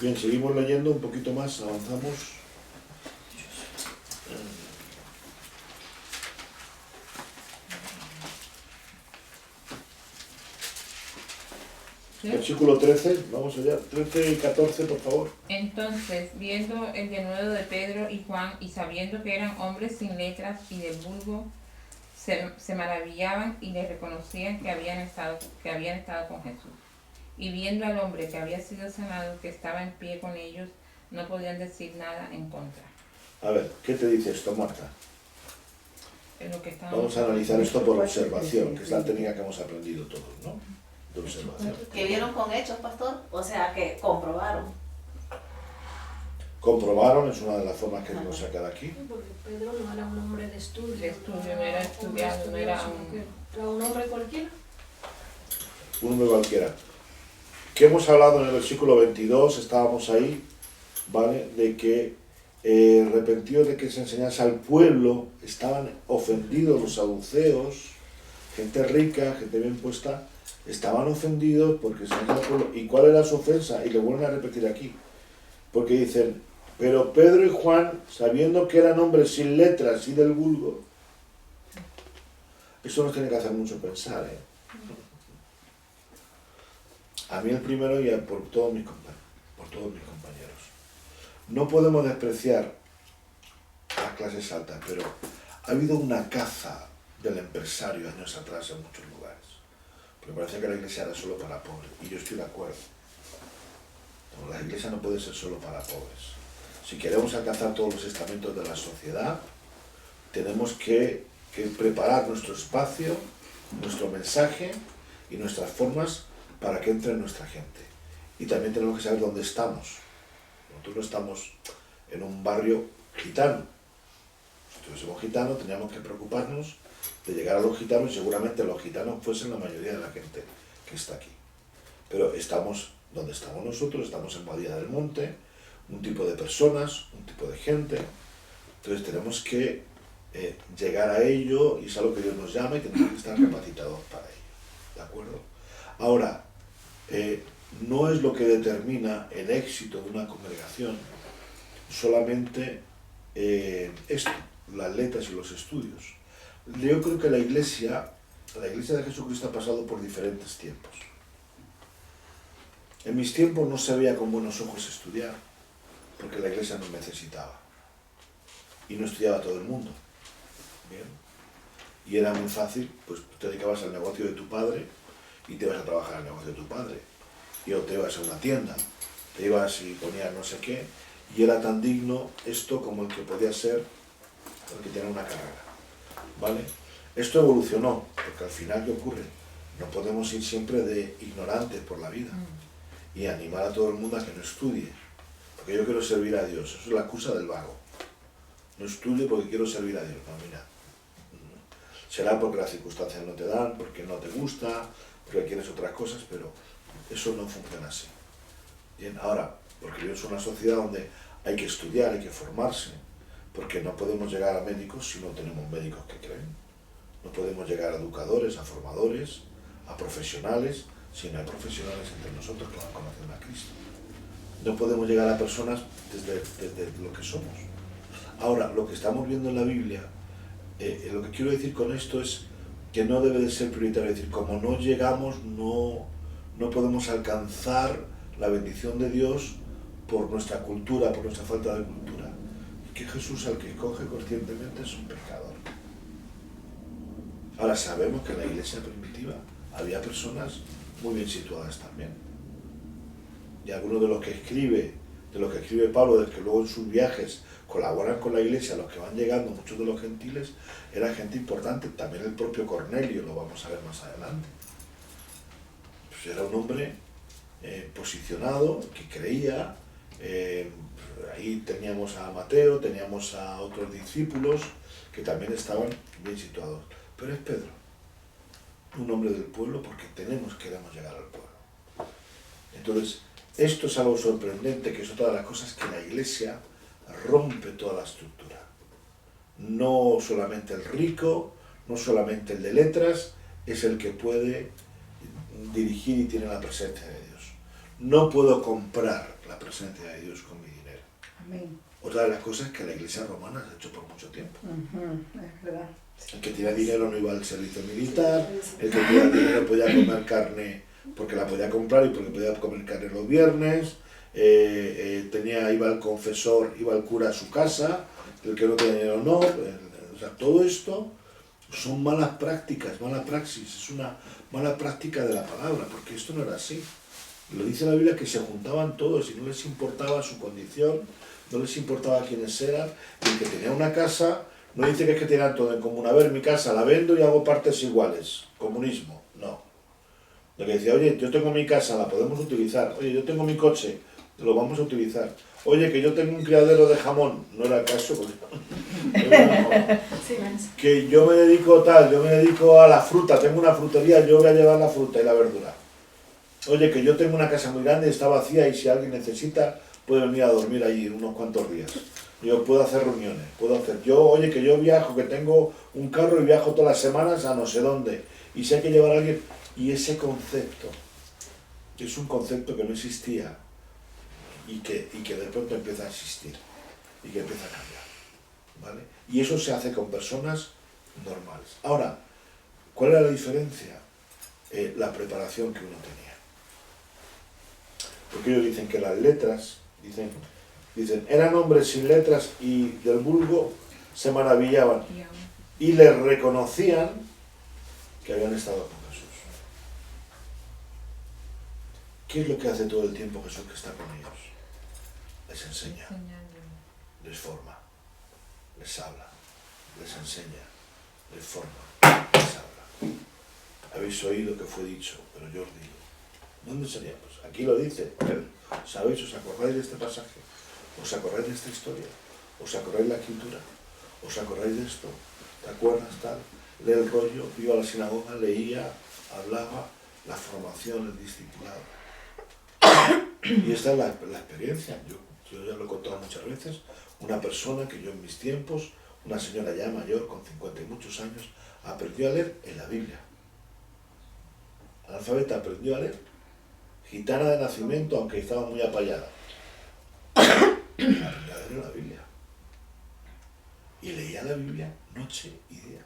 Bien, seguimos leyendo un poquito más, avanzamos. ¿Sí? Versículo 13, vamos allá, 13 y 14, por favor. Entonces, viendo el denuedo de Pedro y Juan, y sabiendo que eran hombres sin letras y del vulgo, se maravillaban y les reconocían que habían estado con Jesús. Y viendo al hombre que había sido sanado, que estaba en pie con ellos, no podían decir nada en contra. A ver, ¿qué te dice esto, Marta? en lo que estábamos... Vamos a analizar esto por observación, que es la técnica que hemos aprendido todos, ¿no? De observación. ¿Que vieron con hechos, pastor? O sea, que comprobaron. Comprobaron, es una de las formas que hemos sacado aquí. Porque Pedro no era un hombre de estudio. De estudio, no era estudiado, no era un... Era un hombre cualquiera. Un hombre cualquiera. Que hemos hablado en el versículo 22, estábamos ahí, ¿vale? De que arrepentidos de que se enseñase al pueblo, estaban ofendidos los saduceos, gente rica, gente bien puesta, estaban ofendidos porque se enseñaba al pueblo. ¿Y cuál era su ofensa? Y lo vuelven a repetir aquí. Porque dicen, pero Pedro y Juan, sabiendo que eran hombres sin letras y del vulgo, eso nos tiene que hacer mucho pensar, ¿eh? A mí el primero y por todos mis compañeros. No podemos despreciar las clases altas, pero ha habido una caza del empresario años atrás en muchos lugares. Porque parecía que la iglesia era solo para pobres, y yo estoy de acuerdo. No, la iglesia no puede ser solo para pobres. Si queremos alcanzar todos los estamentos de la sociedad, tenemos que preparar nuestro espacio, nuestro mensaje y nuestras formas para que entre nuestra gente. Y también tenemos que saber dónde estamos. Nosotros no estamos en un barrio gitano. Si estuviésemos gitanos, teníamos que preocuparnos de llegar a los gitanos, y seguramente los gitanos fuesen la mayoría de la gente que está aquí. Pero estamos donde estamos nosotros, estamos en Badía del Monte, un tipo de personas, un tipo de gente. Entonces tenemos que llegar a ello, y es a lo que Dios nos llama, y tenemos que estar capacitados para ello. ¿De acuerdo? Ahora, no es lo que determina el éxito de una congregación solamente esto, las letras y los estudios. Yo creo que la iglesia de Jesucristo ha pasado por diferentes tiempos. En mis tiempos no se veía con buenos ojos estudiar, porque la iglesia no necesitaba. Y no estudiaba todo el mundo. Bien. Y era muy fácil, pues te dedicabas al negocio de tu padre y te ibas a trabajar al negocio de tu padre. Y o te ibas a una tienda, te ibas y ponías no sé qué, y era tan digno esto como el que podía ser el que tiene una carrera. ¿Vale? Esto evolucionó, porque al final, ¿qué ocurre? No podemos ir siempre de ignorantes por la vida y animar a todo el mundo a que no estudie, porque yo quiero servir a Dios. Eso es la excusa del vago. No estudie porque quiero servir a Dios. No, mira, será porque las circunstancias no te dan, porque no te gusta, porque quieres otras cosas, pero eso no funciona así. Bien, ahora, porque vivimos en una sociedad donde hay que estudiar, hay que formarse, porque no podemos llegar a médicos si no tenemos médicos que creen. No podemos llegar a educadores, a formadores, a profesionales, si no hay profesionales entre nosotros que van conociendo a Cristo. No podemos llegar a personas desde lo que somos. Ahora, lo que estamos viendo en la Biblia, lo que quiero decir con esto es que no debe de ser prioritario. Es decir, como no llegamos, no podemos alcanzar la bendición de Dios por nuestra cultura, por nuestra falta de cultura. Que Jesús, al que coge conscientemente, es un pecador. Ahora sabemos que en la iglesia primitiva había personas muy bien situadas también. Y algunos de los que escribe Pablo, de que luego en sus viajes colaboran con la iglesia, los que van llegando, muchos de los gentiles, era gente importante. También el propio Cornelio, lo vamos a ver más adelante. Pues era un hombre posicionado, que creía. Ahí teníamos a Mateo, teníamos a otros discípulos que también estaban bien situados. Pero es Pedro, un hombre del pueblo, porque queremos llegar al pueblo. Entonces, esto es algo sorprendente, que es otra de las cosas que la iglesia rompe toda la estructura. No solamente el rico, no solamente el de letras, es el que puede dirigir y tiene la presencia de Dios. No puedo comprar la presencia de Dios con mi dinero. Amén. Otra de las cosas que la iglesia romana ha hecho por mucho tiempo. Es verdad. El que tenía dinero no iba al servicio militar, el que tenía dinero podía comer carne porque la podía comprar y porque podía comer carne los viernes, iba al confesor, iba al cura a su casa, el que no tenía dinero no. O sea, todo esto son malas prácticas, mala praxis, es una mala práctica de la palabra, porque esto no era así. Lo dice la Biblia, que se juntaban todos y no les importaba su condición, no les importaba quiénes eran, y el que tenía una casa No dice que es que tengan todo en común. A ver, mi casa la vendo y hago partes iguales. Comunismo, no. Lo que decía, oye, yo tengo mi casa, la podemos utilizar. Oye, yo tengo mi coche, lo vamos a utilizar. Oye, que yo tengo un criadero de jamón. No era el caso, porque... Que yo me dedico tal, yo me dedico a la fruta, tengo una frutería, yo voy a llevar la fruta y la verdura. Oye, que yo tengo una casa muy grande, está vacía y si alguien necesita, puede venir a dormir allí unos cuantos días. Yo puedo hacer reuniones, puedo hacer... oye, que yo viajo, que tengo un carro y viajo todas las semanas a no sé dónde. Y si hay que llevar a alguien... Y ese concepto, es un concepto que no existía y que de pronto empieza a existir y que empieza a cambiar, ¿vale? Y eso se hace con personas normales. Ahora, ¿cuál era la diferencia? La preparación que uno tenía. Porque ellos dicen que las letras, dicen, eran hombres sin letras y del vulgo se maravillaban y les reconocían que habían estado con Jesús. ¿Qué es lo que hace todo el tiempo Jesús que está con ellos? Les enseña, les forma, les habla, les enseña, les forma, les habla. Habéis oído que fue dicho, pero yo os digo. ¿Dónde seríamos? Aquí lo dice. ¿Sabéis? ¿Os acordáis de este pasaje? ¿Os acordáis de esta historia? ¿Os acordáis de la escritura? ¿Os acordáis de esto? ¿Te acuerdas tal? Lee el rollo, iba a la sinagoga, leía, hablaba, la formación, el discipulado. Y esta es la experiencia. Yo ya lo he contado muchas veces. Una persona que yo en mis tiempos, una señora ya mayor, con 50 y muchos años, aprendió a leer en la Biblia. Analfabeta, aprendió a leer. Gitana de nacimiento, aunque estaba muy apallada. Aprendió a leer en la Biblia. Y leía la Biblia noche y día.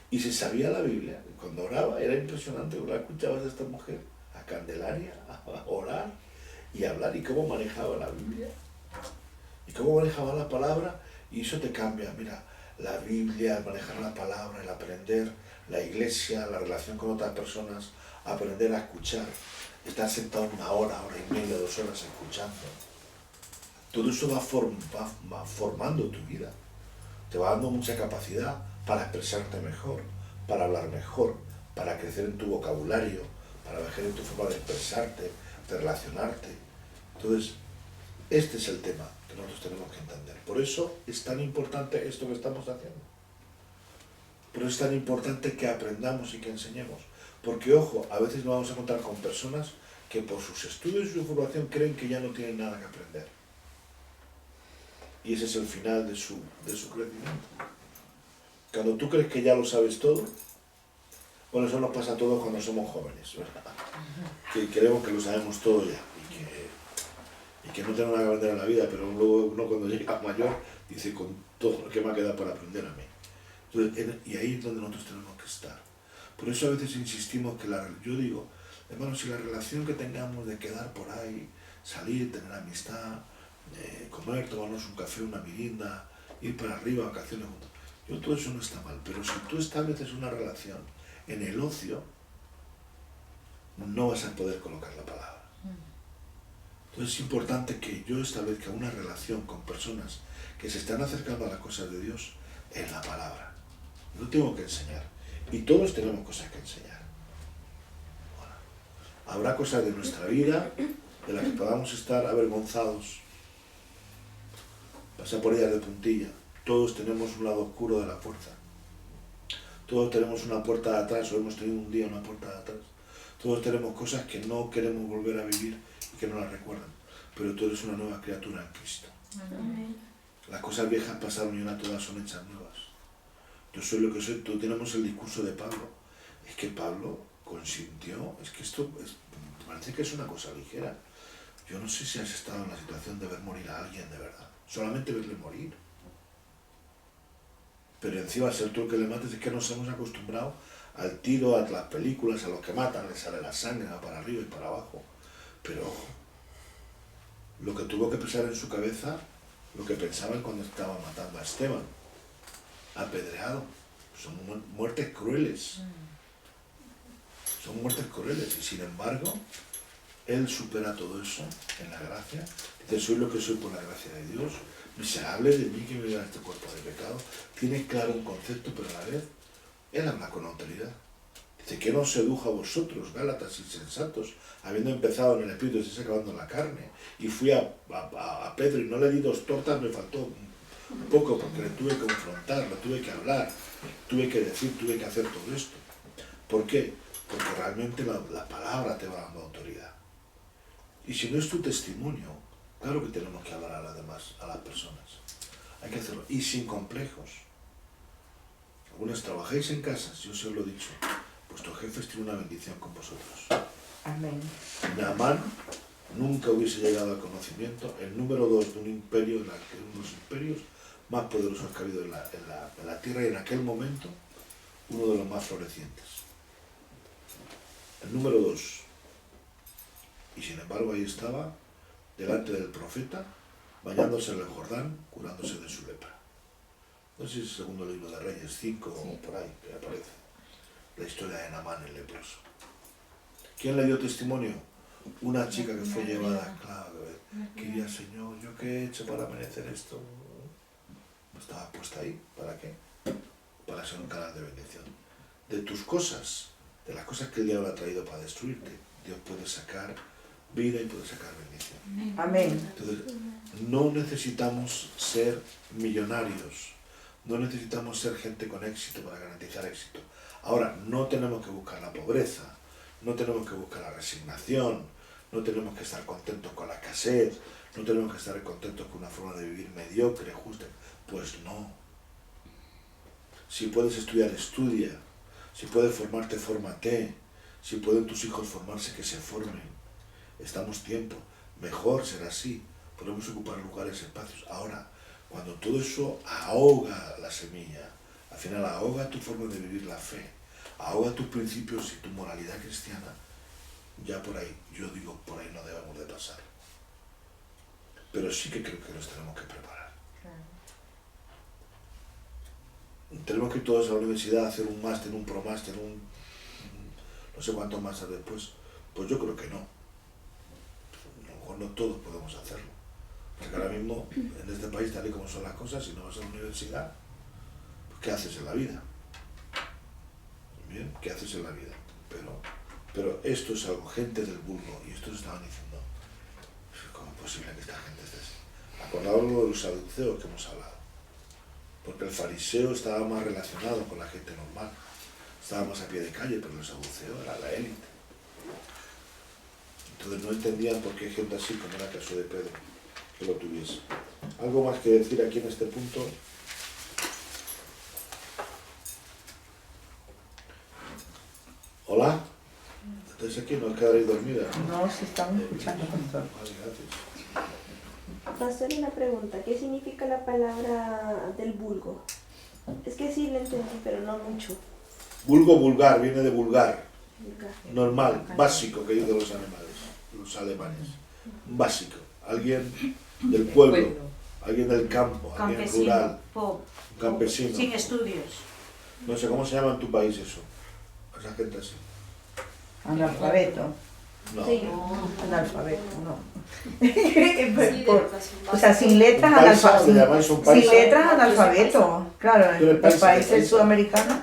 Y se sabía la Biblia. Cuando oraba era impresionante. La escuchabas a esta mujer, a Candelaria, a orar y a hablar. Y cómo manejaba la Biblia. Y cómo manejaba la palabra. Y eso te cambia. Mira, la Biblia, el manejar la palabra, el aprender, la iglesia, la relación con otras personas, aprender a escuchar, estar sentado una hora, hora y media, 2 horas escuchando. Todo eso va formando tu vida. Te va dando mucha capacidad para expresarte mejor, para hablar mejor, para crecer en tu vocabulario, para crecer en tu forma de expresarte, de relacionarte. Entonces, este es el tema que nosotros tenemos que entender. Por eso es tan importante esto que estamos haciendo. Por eso es tan importante que aprendamos y que enseñemos. Porque, ojo, a veces nos vamos a encontrar con personas que por sus estudios y su formación creen que ya no tienen nada que aprender. Y ese es el final de su crecimiento. Cuando tú crees que ya lo sabes todo, bueno, eso nos pasa a todos cuando somos jóvenes, ¿verdad? Que creemos que lo sabemos todo ya y que no tenemos nada que aprender en la vida, pero luego uno cuando llega mayor dice, con todo lo que me ha quedado por aprender a mí. Entonces, y ahí es donde nosotros tenemos que estar. Por eso a veces insistimos que yo digo, hermanos, si la relación que tengamos de quedar por ahí, salir, tener amistad, comer, tomarnos un café, una merienda, ir para arriba, vacaciones juntos, todo eso no está mal, pero si tú estableces una relación en el ocio, no vas a poder colocar la palabra. Entonces es importante que yo establezca una relación con personas que se están acercando a las cosas de Dios en la palabra. No tengo que enseñar. Y todos tenemos cosas que enseñar. Bueno, habrá cosas de nuestra vida de las que podamos estar avergonzados. Pasa por ellas de puntilla. Todos tenemos un lado oscuro de la fuerza. Todos tenemos una puerta de atrás, o hemos tenido un día una puerta de atrás. Todos tenemos cosas que no queremos volver a vivir y que no las recuerdan. Pero tú eres una nueva criatura en Cristo. Amén. Las cosas viejas pasaron y ahora todas son hechas nuevas. Yo soy lo que soy. Todos tenemos el discurso de Pablo. Es que Pablo consintió. Es que esto parece que es una cosa ligera. Yo no sé si has estado en la situación de ver morir a alguien de verdad. Solamente verle morir. Pero encima ser tú el que le mates, es que nos hemos acostumbrado al tiro, a las películas, a los que matan, les sale la sangre para arriba y para abajo. Pero ojo, lo que tuvo que pensar en su cabeza, lo que pensaban cuando estaba matando a Esteban, apedreado, son muertes crueles. Son muertes crueles y sin embargo, él supera todo eso en la gracia. Dice, soy lo que soy por la gracia de Dios, miserable de mí que me da este cuerpo de pecado. Tiene claro un concepto, pero a la vez él habla con autoridad. Dice que no os seduja a vosotros, Gálatas insensatos, habiendo empezado en el espíritu, estáis acabando en la carne. Y fui a Pedro y no le di 2 tortas, me faltó un poco, porque le tuve que confrontar, le tuve que hablar, tuve que decir, tuve que hacer todo esto. ¿Por qué? Porque realmente la palabra te va dando autoridad. Y si no es tu testimonio, claro que tenemos que hablar a las demás, a las personas. Hay que hacerlo. Y sin complejos. Algunos trabajáis en casas, yo os lo he dicho. Vuestros jefes tienen una bendición con vosotros. Amén. Naamán nunca hubiese llegado al conocimiento, el número 2 de un imperio, de uno de los imperios más poderosos que ha habido en la tierra, y en aquel momento uno de los más florecientes. El número 2. Y sin embargo ahí estaba, delante del profeta, bañándose en el Jordán, curándose de su lepra. No sé si es el segundo libro de Reyes 5 o por ahí, que aparece la historia de Naamán el leproso. ¿Quién le dio testimonio? Una chica que fue llevada, claro, quería, Señor, ¿yo qué he hecho para merecer esto? Estaba puesta ahí, ¿para qué? Para ser un canal de bendición. De tus cosas, de las cosas que el diablo ha traído para destruirte, Dios puede sacar vida y puede sacar bendición. Amén. Entonces, no necesitamos ser millonarios, no necesitamos ser gente con éxito para garantizar éxito. Ahora, no tenemos que buscar la pobreza, no tenemos que buscar la resignación, no tenemos que estar contentos con la escasez, no tenemos que estar contentos con una forma de vivir mediocre, justa. Pues no. Si puedes estudiar, estudia. Si puedes formarte, fórmate. Si pueden tus hijos formarse, que se formen. Estamos tiempo. Mejor será así. Podemos ocupar lugares, espacios. Ahora, cuando todo eso ahoga la semilla, al final ahoga tu forma de vivir la fe, ahoga tus principios y tu moralidad cristiana, ya por ahí, yo digo, por ahí no debemos de pasar. Pero sí que creo que nos tenemos que preparar. Tenemos que ir todos a la universidad a hacer un máster, un promáster, no sé cuántos máster después. Pues yo creo que no. A lo mejor no todos podemos hacerlo. Porque ahora mismo, en este país, tal y como son las cosas, si no vas a la universidad, pues ¿qué haces en la vida? Bien, ¿qué haces en la vida? Pero esto es algo, gente del vulgo, y esto estaban diciendo, ¿cómo es posible que esta gente esté así? Acordaos de los saduceos que hemos hablado. Porque el fariseo estaba más relacionado con la gente normal, estaba más a pie de calle, pero el saduceo era la élite. Entonces no entendían por qué gente así, como era el caso de Pedro, que lo tuviese. ¿Algo más que decir aquí en este punto? ¿Hola? ¿Estáis aquí? ¿No os quedaréis dormida? No, si estamos escuchando con todo. Vale, gracias. Pastor, una pregunta. ¿Qué significa la palabra del vulgo? Es que sí lo entendí, pero no mucho. Vulgo, vulgar, viene de vulgar. Vulgar. Normal, básico, que dicen los alemanes. Básico. Alguien del pueblo, alguien del campo, alguien Campesino, rural, pobre, un campesino. sin estudios. No sé, ¿cómo se llama en tu país eso? Esa gente así. Analfabeto. No. Sí. Analfabeto, no. O O sea, sin letras, Un paisa, le analfabeto. llamáis un Sin paisa. letras, analfabeto. Claro, Tú en eres los paisa, países paisa. sudamericanos,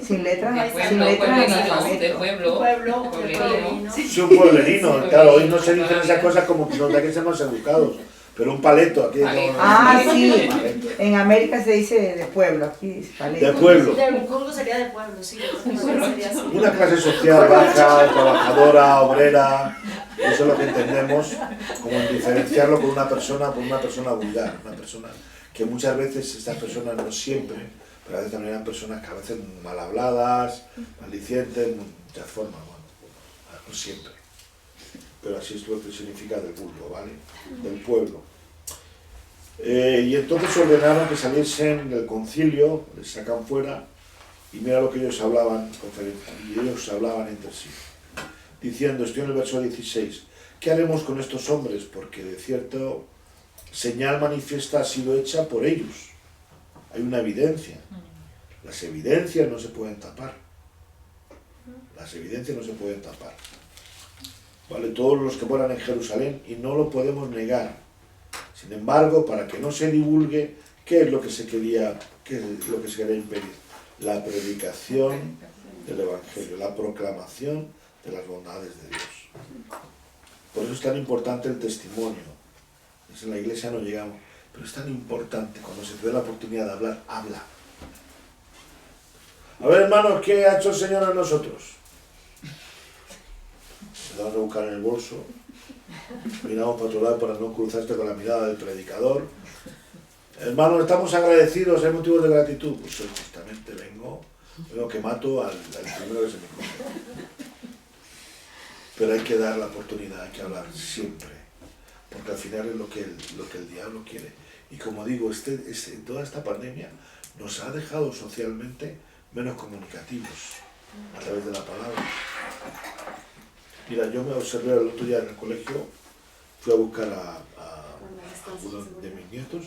sin letras, De sin pueblo, letras, pueblerinos, de analfabeto. pueblo, pueblerino. Sí, un pueblerino, claro, hoy no se dicen esas cosas como que nos da que ser más educados. Pero un paleto aquí. Paleto. Ah, sí. Paleto. En América se dice de pueblo, aquí es De paleto. pueblo. Del vulgo sería de pueblo, sí. Sería así. Una clase social baja, trabajadora, obrera. Eso es lo que entendemos como en diferenciarlo con una persona vulgar. Una persona que muchas veces estas personas, no siempre, pero a veces también eran personas que a veces mal habladas, maldicientes, muchas formas, bueno, no siempre. Pero así es lo que significa del vulgo, ¿vale? Del pueblo. Y entonces ordenaron que saliesen del concilio, les sacan fuera, y mira lo que ellos hablaban, y ellos hablaban entre sí, diciendo, estoy en el verso 16, ¿qué haremos con estos hombres? Porque de cierto señal manifiesta ha sido hecha por ellos. Hay una evidencia. Las evidencias no se pueden tapar. Las evidencias no se pueden tapar. ¿Vale? Todos los que moran en Jerusalén, y no lo podemos negar. Sin embargo, para que no se divulgue, ¿qué es lo que se quería impedir? La predicación del Evangelio, la proclamación de las bondades de Dios. Por eso es tan importante el testimonio. En la iglesia no llegamos, pero es tan importante cuando se te dé la oportunidad de hablar, habla. A ver, hermanos, ¿qué ha hecho el Señor en nosotros? Te vas a buscar en el bolso, miramos para otro lado para no cruzarte con la mirada del predicador. Hermanos, estamos agradecidos, hay motivos de gratitud. Pues justamente vengo que mato al primero que se me encuentra. Pero hay que dar la oportunidad, hay que hablar siempre, porque al final es lo que el diablo quiere. Y como digo, toda esta pandemia nos ha dejado socialmente menos comunicativos a través de la palabra. Mira, yo me observé el otro día en el colegio, fui a buscar a uno de mis nietos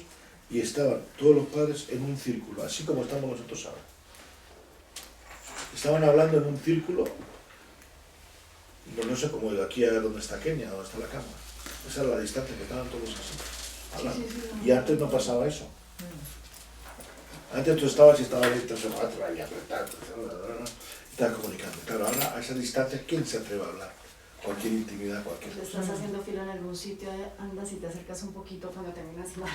y estaban todos los padres en un círculo, así como estamos nosotros ahora. Estaban hablando en un círculo, no sé cómo de aquí a donde está Kenia, donde está la cama. Esa era la distancia que estaban todos así, hablando. Y antes no pasaba eso. Antes tú estabas y estabas ahí, estabas comunicando. Claro, ahora a esa distancia, ¿quién se atreve a hablar? Cualquier intimidad, cualquier cosa. Estás haciendo fila en algún sitio, andas y te acercas un poquito cuando terminas mal.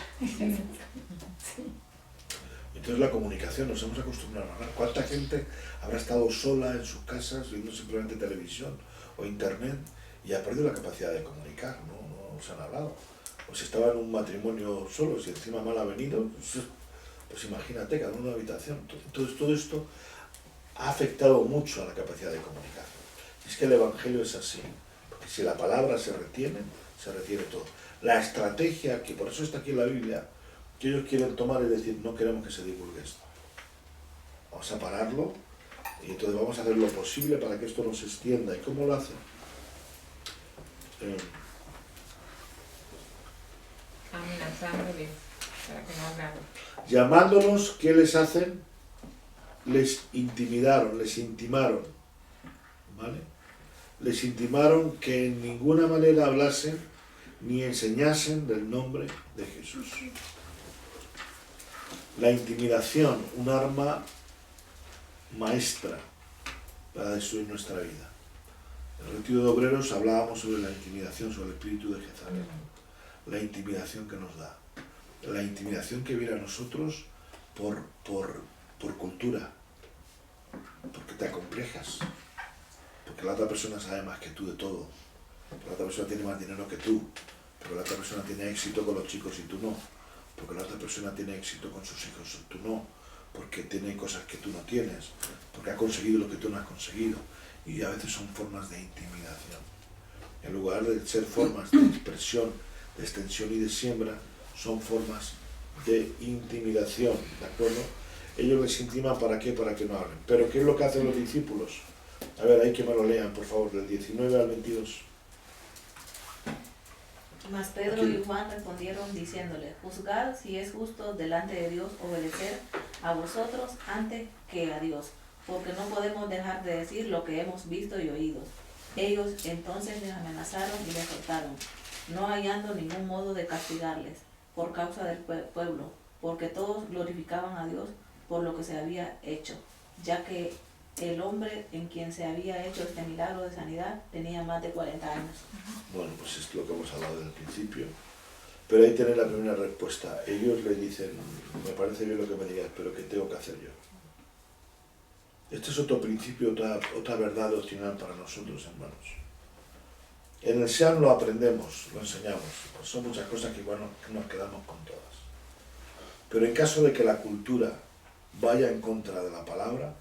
Entonces la comunicación, nos hemos acostumbrado a hablar. ¿Cuánta gente habrá estado sola en sus casas viendo simplemente televisión o internet y ha perdido la capacidad de comunicar? No se han hablado. O si estaba en un matrimonio solo, si encima mal ha venido, pues imagínate, cada uno en una habitación. Entonces todo esto ha afectado mucho a la capacidad de comunicar. Es que el Evangelio es así, porque si la palabra se retiene todo. La estrategia, que por eso está aquí en la Biblia, que ellos quieren tomar es decir, no queremos que se divulgue esto. Vamos a pararlo y entonces vamos a hacer lo posible para que esto no se extienda. ¿Y cómo lo hacen? Amenazándoles para que no hablaran. Llamándolos, ¿qué les hacen? Les intimidaron, les intimaron. ¿Vale? Les intimaron que en ninguna manera hablasen ni enseñasen del nombre de Jesús. La intimidación, un arma maestra para destruir nuestra vida. En el retiro de obreros hablábamos sobre la intimidación, sobre el espíritu de Jezabel. La intimidación que nos da. La intimidación que viene a nosotros por cultura. Porque te acomplejas. Porque la otra persona sabe más que tú de todo. Porque la otra persona tiene más dinero que tú. Porque la otra persona tiene éxito con los chicos y tú no. Porque la otra persona tiene éxito con sus hijos y tú no. Porque tiene cosas que tú no tienes. Porque ha conseguido lo que tú no has conseguido. Y a veces son formas de intimidación. En lugar de ser formas de expresión, de extensión y de siembra, son formas de intimidación. ¿De acuerdo? Ellos les intiman ¿para qué? Para que no hablen. Pero ¿qué es lo que hacen los discípulos? A ver, ahí que me lo lean, por favor, del 19 al 22. Mas Pedro y Juan respondieron diciéndole, juzgad si es justo delante de Dios obedecer a vosotros antes que a Dios, porque no podemos dejar de decir lo que hemos visto y oído. Ellos entonces les amenazaron y les soltaron, no hallando ningún modo de castigarles por causa del pueblo, porque todos glorificaban a Dios por lo que se había hecho, ya que el hombre en quien se había hecho este milagro de sanidad tenía más de 40 años. Bueno, pues es lo que hemos hablado desde el principio. Pero ahí tenéis la primera respuesta. Ellos le dicen, me parece bien lo que me digas, pero ¿qué tengo que hacer yo? Este es otro principio, otra verdad doctrinal para nosotros, hermanos. En el SEAN lo aprendemos, lo enseñamos. Pues son muchas cosas que igual nos quedamos con todas. Pero en caso de que la cultura vaya en contra de la palabra,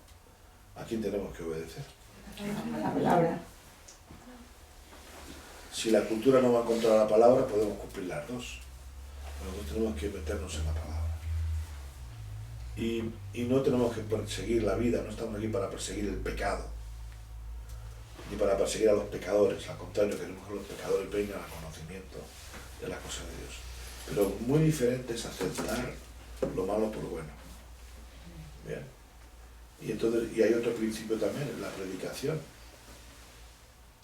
¿a quién tenemos que obedecer? A la palabra. Si la cultura no va en contra de la palabra, podemos cumplir las dos. Nosotros tenemos que meternos en la palabra. Y no tenemos que perseguir la vida, no estamos aquí para perseguir el pecado, ni para perseguir a los pecadores. Al contrario, queremos que los pecadores vengan al conocimiento de las cosas de Dios. Pero muy diferente es aceptar lo malo por bueno. Bien. Y hay otro principio también, es la predicación.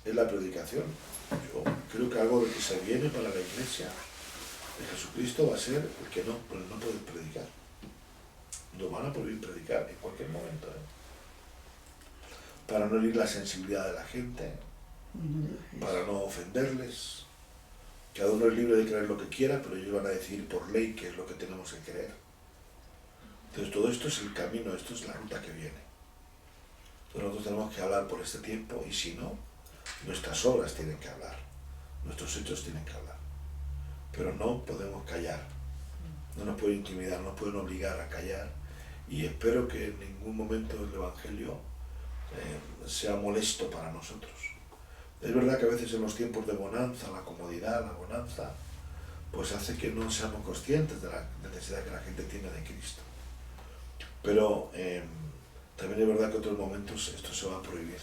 Es la predicación. Yo creo que algo de que se viene para la iglesia de Jesucristo va a ser el que no puede predicar. Nos van a prohibir predicar en cualquier momento, para no herir la sensibilidad de la gente, para no ofenderles. Cada uno es libre de creer lo que quiera, pero ellos van a decidir por ley qué es lo que tenemos que creer. Entonces todo esto es el camino, esto es la ruta que viene. Entonces nosotros tenemos que hablar por este tiempo, y si no, nuestras obras tienen que hablar, nuestros hechos tienen que hablar. Pero no podemos callar, no nos pueden intimidar, no nos pueden obligar a callar, y espero que en ningún momento el Evangelio sea molesto para nosotros. Es verdad que a veces en los tiempos de bonanza, la comodidad, la bonanza, pues hace que no seamos conscientes de la necesidad que la gente tiene de Cristo. Pero también es verdad que en otros momentos esto se va a prohibir.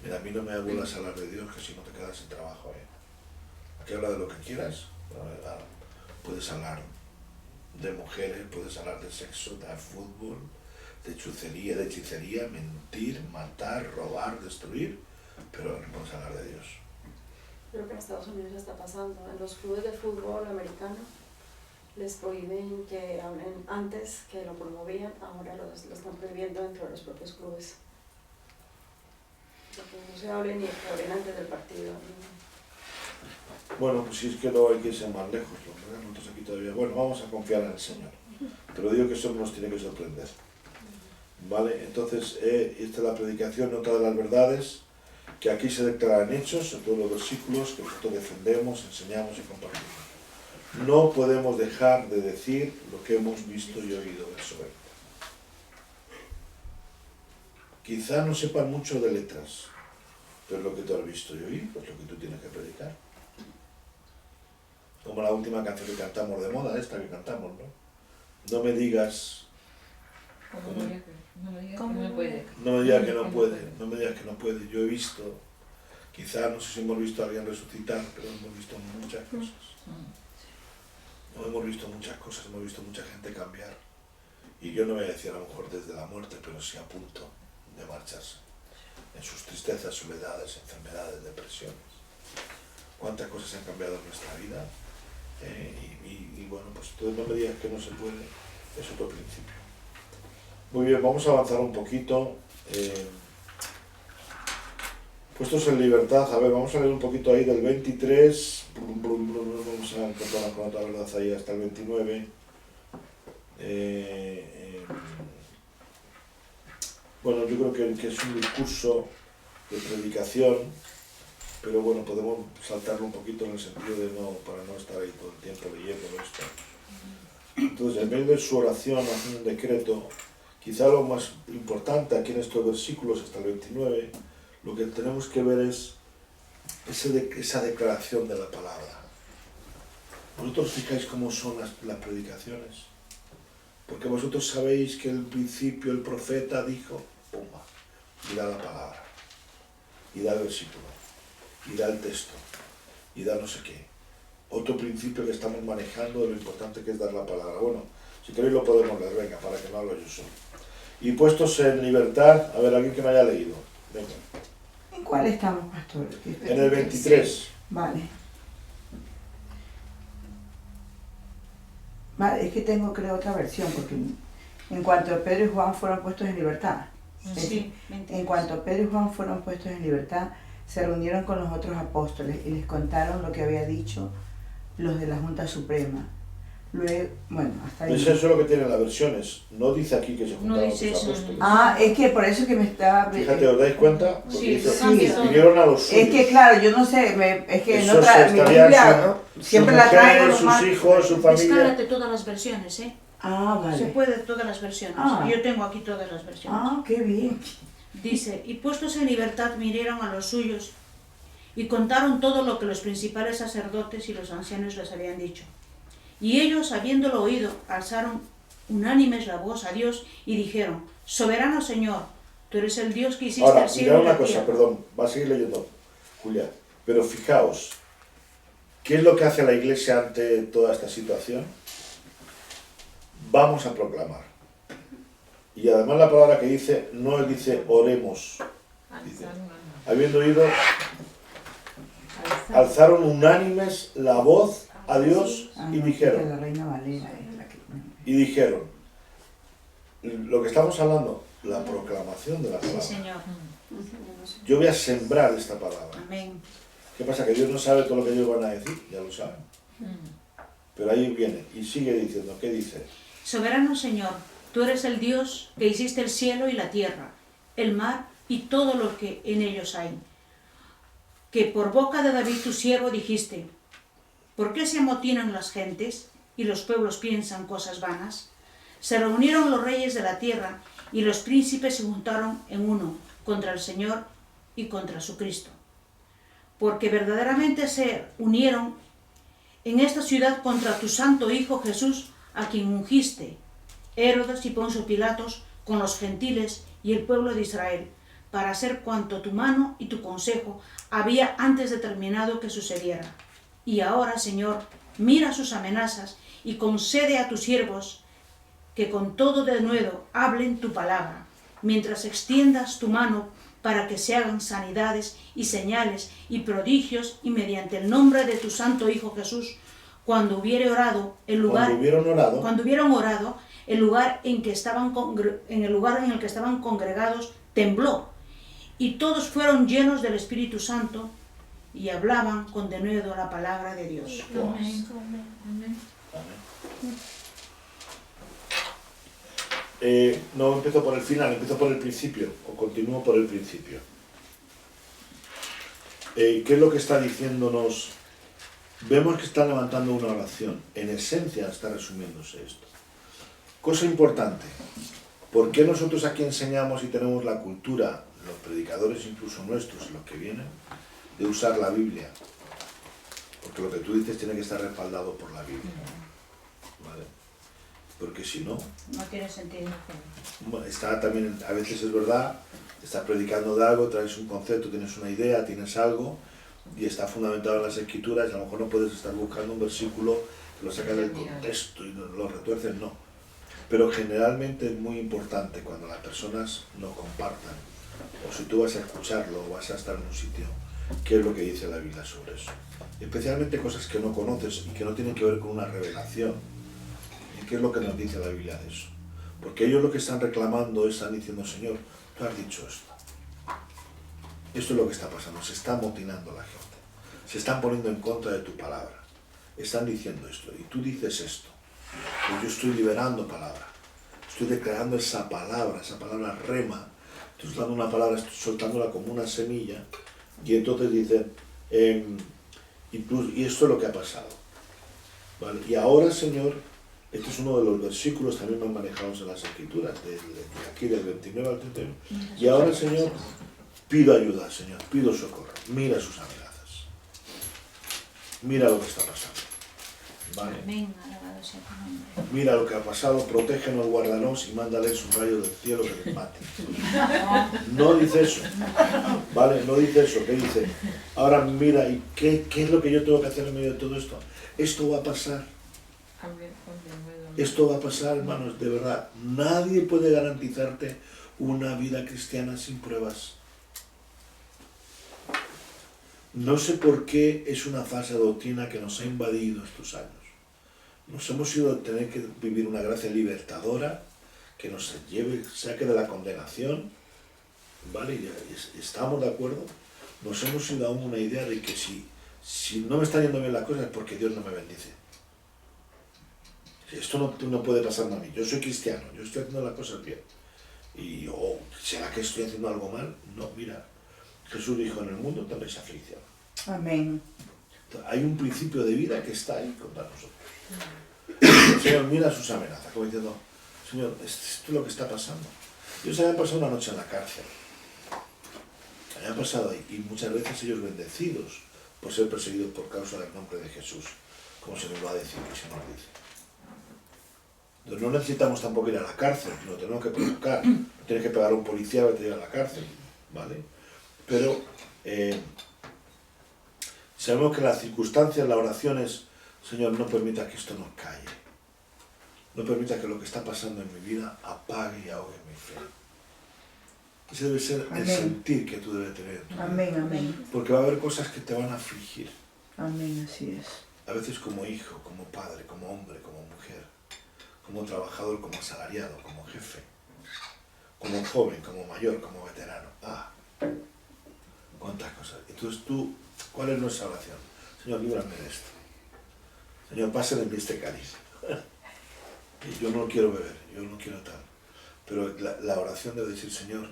Mira, a mí no me abulas hablar de Dios, que si no te quedas sin trabajo. Aquí habla de lo que quieras. Puedes hablar de mujeres, puedes hablar de sexo, de fútbol, de hechicería, mentir, matar, robar, destruir, pero no puedes hablar de Dios. Creo que en Estados Unidos está pasando. En los clubes de fútbol americanos les prohíben que hablen antes, que lo promovían, ahora lo están prohibiendo dentro de los propios clubes. Que no se hable ni que hablen antes del partido. Bueno, pues si es que no hay que irse más lejos, nosotros aquí todavía... Bueno, vamos a confiar en el Señor, pero digo que eso nos tiene que sorprender. ¿Vale? Entonces, esta es la predicación, otra de las verdades que aquí se declaran hechos, en todos los versículos que nosotros defendemos, enseñamos y compartimos. No podemos dejar de decir lo que hemos visto y oído, verso 20. Quizá no sepan mucho de letras, pero lo que tú has visto y oído es lo que tú tienes que predicar. Como la última canción que cantamos de moda, esta que cantamos, ¿no? No me digas... No me digas que no puede. No me digas que no puede, no me digas que no puede. Yo he visto, quizá no sé si hemos visto a alguien resucitar, pero hemos visto muchas cosas. No hemos visto muchas cosas, hemos visto mucha gente cambiar. Y yo no voy a decir a lo mejor desde la muerte, pero sí a punto de marcharse. En sus tristezas, soledades, enfermedades, depresiones. Cuántas cosas han cambiado en nuestra vida. Y bueno, pues entonces no me digas que no se puede, es otro principio. Muy bien, vamos a avanzar un poquito. Puestos en libertad, a ver, vamos a leer un poquito ahí del 23, vamos a encontrar con otra verdad ahí hasta el 29. Bueno, yo creo que es un discurso de predicación, pero bueno, podemos saltarlo un poquito en el sentido de no, para no estar ahí todo el tiempo leyendo esto. Entonces, en medio de su oración, haciendo un decreto, quizá lo más importante aquí en estos versículos hasta el 29, lo que tenemos que ver es esa declaración de la palabra. ¿Vosotros fijáis cómo son las predicaciones? Porque vosotros sabéis que el principio el profeta dijo, pumba, y da la palabra, y da el versículo, y da el texto, y da no sé qué. Otro principio que estamos manejando de lo importante que es dar la palabra. Bueno, si queréis lo podemos leer, venga, para que no hablo yo solo. Y puestos en libertad, a ver, alguien que no haya leído, venga. ¿En cuál estamos, pastor? En el 23. Vale. Vale, es que tengo creo otra versión, porque en cuanto Pedro y Juan fueron puestos en libertad. Sí, en cuanto Pedro y Juan fueron puestos en libertad, se reunieron con los otros apóstoles y les contaron lo que había dicho los de la Junta Suprema. Luego, bueno, hasta ahí. Eso es lo que tienen las versiones. No dice aquí que se juntaron dice los eso. apóstoles. Ah, es que por eso que me estaba... Fíjate, ¿os dais cuenta? Porque Sí, dice, sí. pidieron a los suyos. Es que claro, yo no sé, es que en Esos otra, mi estarían Biblia siempre la traigo mujeres, sus nomás. hijos, su familia. Descárgate todas las versiones, ¿eh? Ah, Se vale. puede todas las versiones. Ah. Yo tengo aquí todas las versiones. Ah, qué bien. Dice, y puestos en libertad vinieron a los suyos y contaron todo lo que los principales sacerdotes y los ancianos les habían dicho. Y ellos, habiéndolo oído, alzaron unánimes la voz a Dios y dijeron, soberano Señor, tú eres el Dios que hiciste Ahora, el cielo mirad y la una cosa, tierra. perdón, va a seguir leyendo, Julia, pero fijaos, ¿qué es lo que hace la Iglesia ante toda esta situación? Vamos a proclamar. Y además la palabra que dice, no él dice oremos, dice, habiendo oído, alzaron unánimes la voz a Dios y dijeron, La Reina Valera es la que... lo que estamos hablando, la proclamación de la Sí, palabra. Señor. Yo voy a sembrar esta palabra. Amén. ¿Qué pasa? Que Dios no sabe todo lo que ellos van a decir, ya lo saben. Pero ahí viene y sigue diciendo, ¿qué dice? Soberano Señor, tú eres el Dios que hiciste el cielo y la tierra, el mar y todo lo que en ellos hay. Que por boca de David tu siervo dijiste, ¿por qué se amotinan las gentes y los pueblos piensan cosas vanas? Se reunieron los reyes de la tierra y los príncipes se juntaron en uno contra el Señor y contra su Cristo. Porque verdaderamente se unieron en esta ciudad contra tu santo Hijo Jesús, a quien ungiste, Herodes y Poncio Pilatos, con los gentiles y el pueblo de Israel, para hacer cuanto tu mano y tu consejo había antes determinado que sucediera. Y ahora, Señor, mira sus amenazas y concede a tus siervos que con todo denuedo hablen tu palabra, mientras extiendas tu mano para que se hagan sanidades y señales y prodigios, y mediante el nombre de tu santo Hijo Jesús, cuando hubieron orado, el lugar en el que estaban congregados tembló, y todos fueron llenos del Espíritu Santo y hablaban con denuedo la palabra de Dios. Amén. No empiezo por el final, empiezo por el principio, o continúo por el principio. ¿Qué es lo que está diciéndonos? Vemos que está levantando una oración. En esencia está resumiéndose esto. Cosa importante. ¿Por qué nosotros aquí enseñamos y tenemos la cultura, los predicadores incluso nuestros, los que vienen, de usar la Biblia? Porque lo que tú dices tiene que estar respaldado por la Biblia. ¿Vale? Porque si no... No tiene sentido. Bueno, está también, a veces es verdad, estás predicando de algo, traes un concepto, tienes una idea, tienes algo, y está fundamentado en las Escrituras, y a lo mejor no puedes estar buscando un versículo que lo sacas del contexto y lo retuerces, no. Pero generalmente es muy importante cuando las personas lo compartan, o si tú vas a escucharlo o vas a estar en un sitio, qué es lo que dice la Biblia sobre eso. Especialmente cosas que no conoces y que no tienen que ver con una revelación. ¿Y qué es lo que nos dice la Biblia de eso? Porque ellos lo que están reclamando, están diciendo, Señor, tú has dicho esto. Esto es lo que está pasando, se está amotinando la gente, se están poniendo en contra de tu palabra, están diciendo esto, y tú dices esto, y yo estoy liberando palabra, estoy declarando esa palabra rema, estoy dando una palabra, estoy soltándola como una semilla, y entonces dicen, y esto es lo que ha pasado, ¿vale? Y ahora, Señor, este es uno de los versículos también más manejados en las Escrituras, de aquí del 29 al 31, y ahora, Señor, pido ayuda, Señor, pido socorro. Mira sus amenazas. Mira lo que está pasando. ¿Vale? Amén, alabado sea tu nombre. Mira lo que ha pasado, protégenos, guárdanos y mándales un rayo del cielo que les mate. No dice eso. ¿Vale? No dice eso. ¿Qué dice? Ahora mira, ¿y qué es lo que yo tengo que hacer en medio de todo esto? Esto va a pasar. Esto va a pasar, hermanos, de verdad. Nadie puede garantizarte una vida cristiana sin pruebas. No sé por qué es una falsa doctrina que nos ha invadido estos años. Nos hemos ido a tener que vivir una gracia libertadora que nos saque de la condenación, ¿vale? Y estamos de acuerdo. Nos hemos ido a una idea de que si no me están yendo bien las cosas es porque Dios no me bendice. Esto no puede pasarme a mí. Yo soy cristiano, yo estoy haciendo las cosas bien. Y ¿será que estoy haciendo algo mal? No, mira. Jesús dijo, en el mundo tendréis aflicción. Amén. Entonces, hay un principio de vida que está ahí contra nosotros. El Señor mira sus amenazas, como diciendo, Señor, esto es lo que está pasando. Ellos habían pasado una noche en la cárcel. Habían pasado ahí, y muchas veces ellos bendecidos por ser perseguidos por causa del nombre de Jesús, como se nos va a decir, que se nos dice. Entonces, no necesitamos tampoco ir a la cárcel, no tenemos que provocar, no tienes que pegar a un policía para ir a la cárcel, ¿vale? Pero sabemos que las circunstancias, la oración es, Señor, no permita que esto nos calle. No permita que lo que está pasando en mi vida apague y ahogue mi fe. Ese debe ser el sentir que tú debes tener en tu vida. Amén, amén. Porque va a haber cosas que te van a afligir. Amén, así es. a veces como hijo, como padre, como hombre, como mujer, como trabajador, como asalariado, como jefe, como joven, como mayor, como veterano. Cuántas cosas. Entonces tú, ¿cuál es nuestra oración? Señor, líbrame de esto. Señor, pásenme este cáliz. Yo no quiero beber, yo no quiero tal. Pero la oración debe decir, Señor,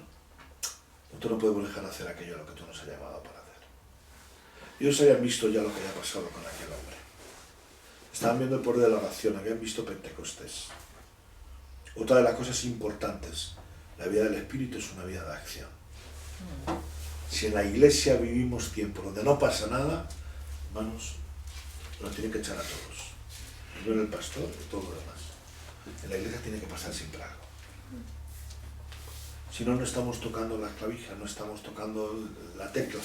nosotros no podemos dejar de hacer aquello a lo que tú nos has llamado para hacer. Ellos habían visto ya lo que había pasado con aquel hombre. Estaban viendo el poder de la oración, habían visto Pentecostés. Otra de las cosas importantes, la vida del Espíritu es una vida de acción. Si en la iglesia vivimos tiempo donde no pasa nada, hermanos, nos tienen que echar a todos. Primero el pastor y todo lo demás. En la iglesia tiene que pasar siempre algo. Si no, no estamos tocando la clavija, no estamos tocando la tecla,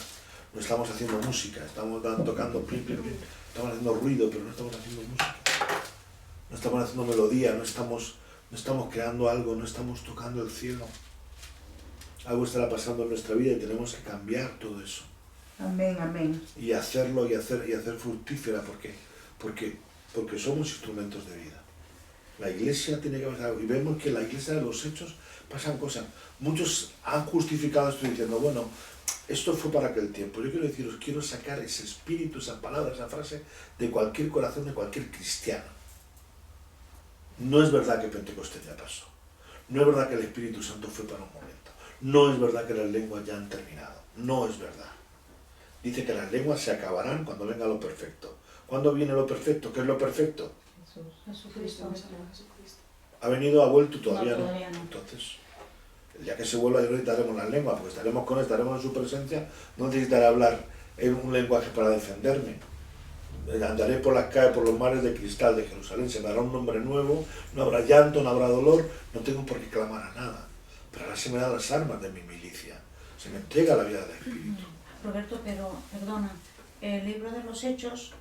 no estamos haciendo música, estamos tocando plin, plin, plin, estamos haciendo ruido, pero no estamos haciendo música. No estamos haciendo melodía, no estamos creando algo, no estamos tocando el cielo. Algo estará pasando en nuestra vida y tenemos que cambiar todo eso. Amén, amén. Y hacerlo y hacer fructífera, porque somos instrumentos de vida. La iglesia tiene que pasar algo. Y vemos que en la iglesia de los hechos pasan cosas. Muchos han justificado esto diciendo, bueno, esto fue para aquel tiempo. Yo quiero deciros, quiero sacar ese espíritu, esa palabra, esa frase de cualquier corazón, de cualquier cristiano. No es verdad que Pentecostés ya pasó. No es verdad que el Espíritu Santo fue para un momento. No es verdad que las lenguas ya han terminado. No es verdad. Dice que las lenguas se acabarán cuando venga lo perfecto. ¿Cuándo viene lo perfecto? ¿Qué es lo perfecto? Jesucristo. ¿Ha venido, ha vuelto? Todavía no. Todavía no. Entonces, el día que se vuelva, yo necesitaremos las lenguas, porque estaremos con él, estaremos en su presencia. No necesitaré hablar en un lenguaje para defenderme. Andaré por las calles, por los mares de cristal de Jerusalén. Se me dará un nombre nuevo, no habrá llanto, no habrá dolor. No tengo por qué clamar a nada. Pero ahora se me dan las armas de mi milicia. Se me entrega la vida del Espíritu. Roberto, pero perdona, el libro de los Hechos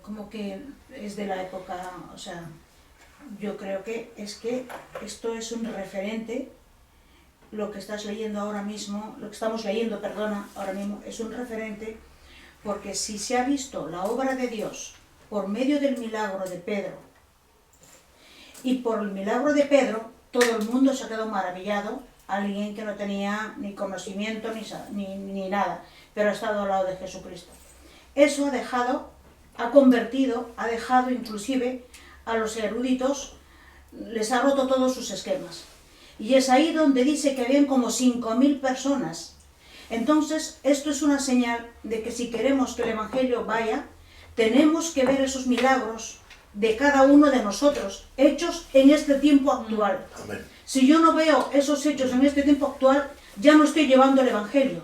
como que es de la época, o sea, yo creo que esto es un referente, lo que estás leyendo ahora mismo, lo que estamos leyendo, perdona, ahora mismo, es un referente, porque si se ha visto la obra de Dios por medio del milagro de Pedro, y por el milagro de Pedro, todo el mundo se ha quedado maravillado, alguien que no tenía ni conocimiento ni nada, pero ha estado al lado de Jesucristo. Eso ha dejado inclusive a los eruditos, les ha roto todos sus esquemas. Y es ahí donde dice que habían como 5.000 personas. Entonces, esto es una señal de que si queremos que el Evangelio vaya, tenemos que ver esos milagros de cada uno de nosotros, hechos en este tiempo actual. Amén. Si yo no veo esos hechos en este tiempo actual, ya no estoy llevando el Evangelio.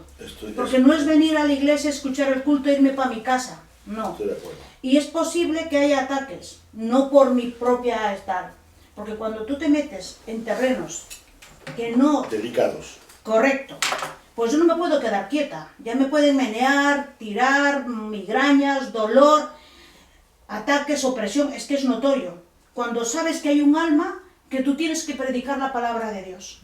Porque no es venir a la iglesia, escuchar el culto e irme para mi casa. No. Estoy de acuerdo. Y es posible que haya ataques, no por mi propia estar. Porque cuando tú te metes en terrenos que no... Delicados. Correcto. Pues yo no me puedo quedar quieta. Ya me pueden menear, tirar, migrañas, dolor, ataques, opresión. Es que es notorio. Cuando sabes que hay un alma, que tú tienes que predicar la palabra de Dios.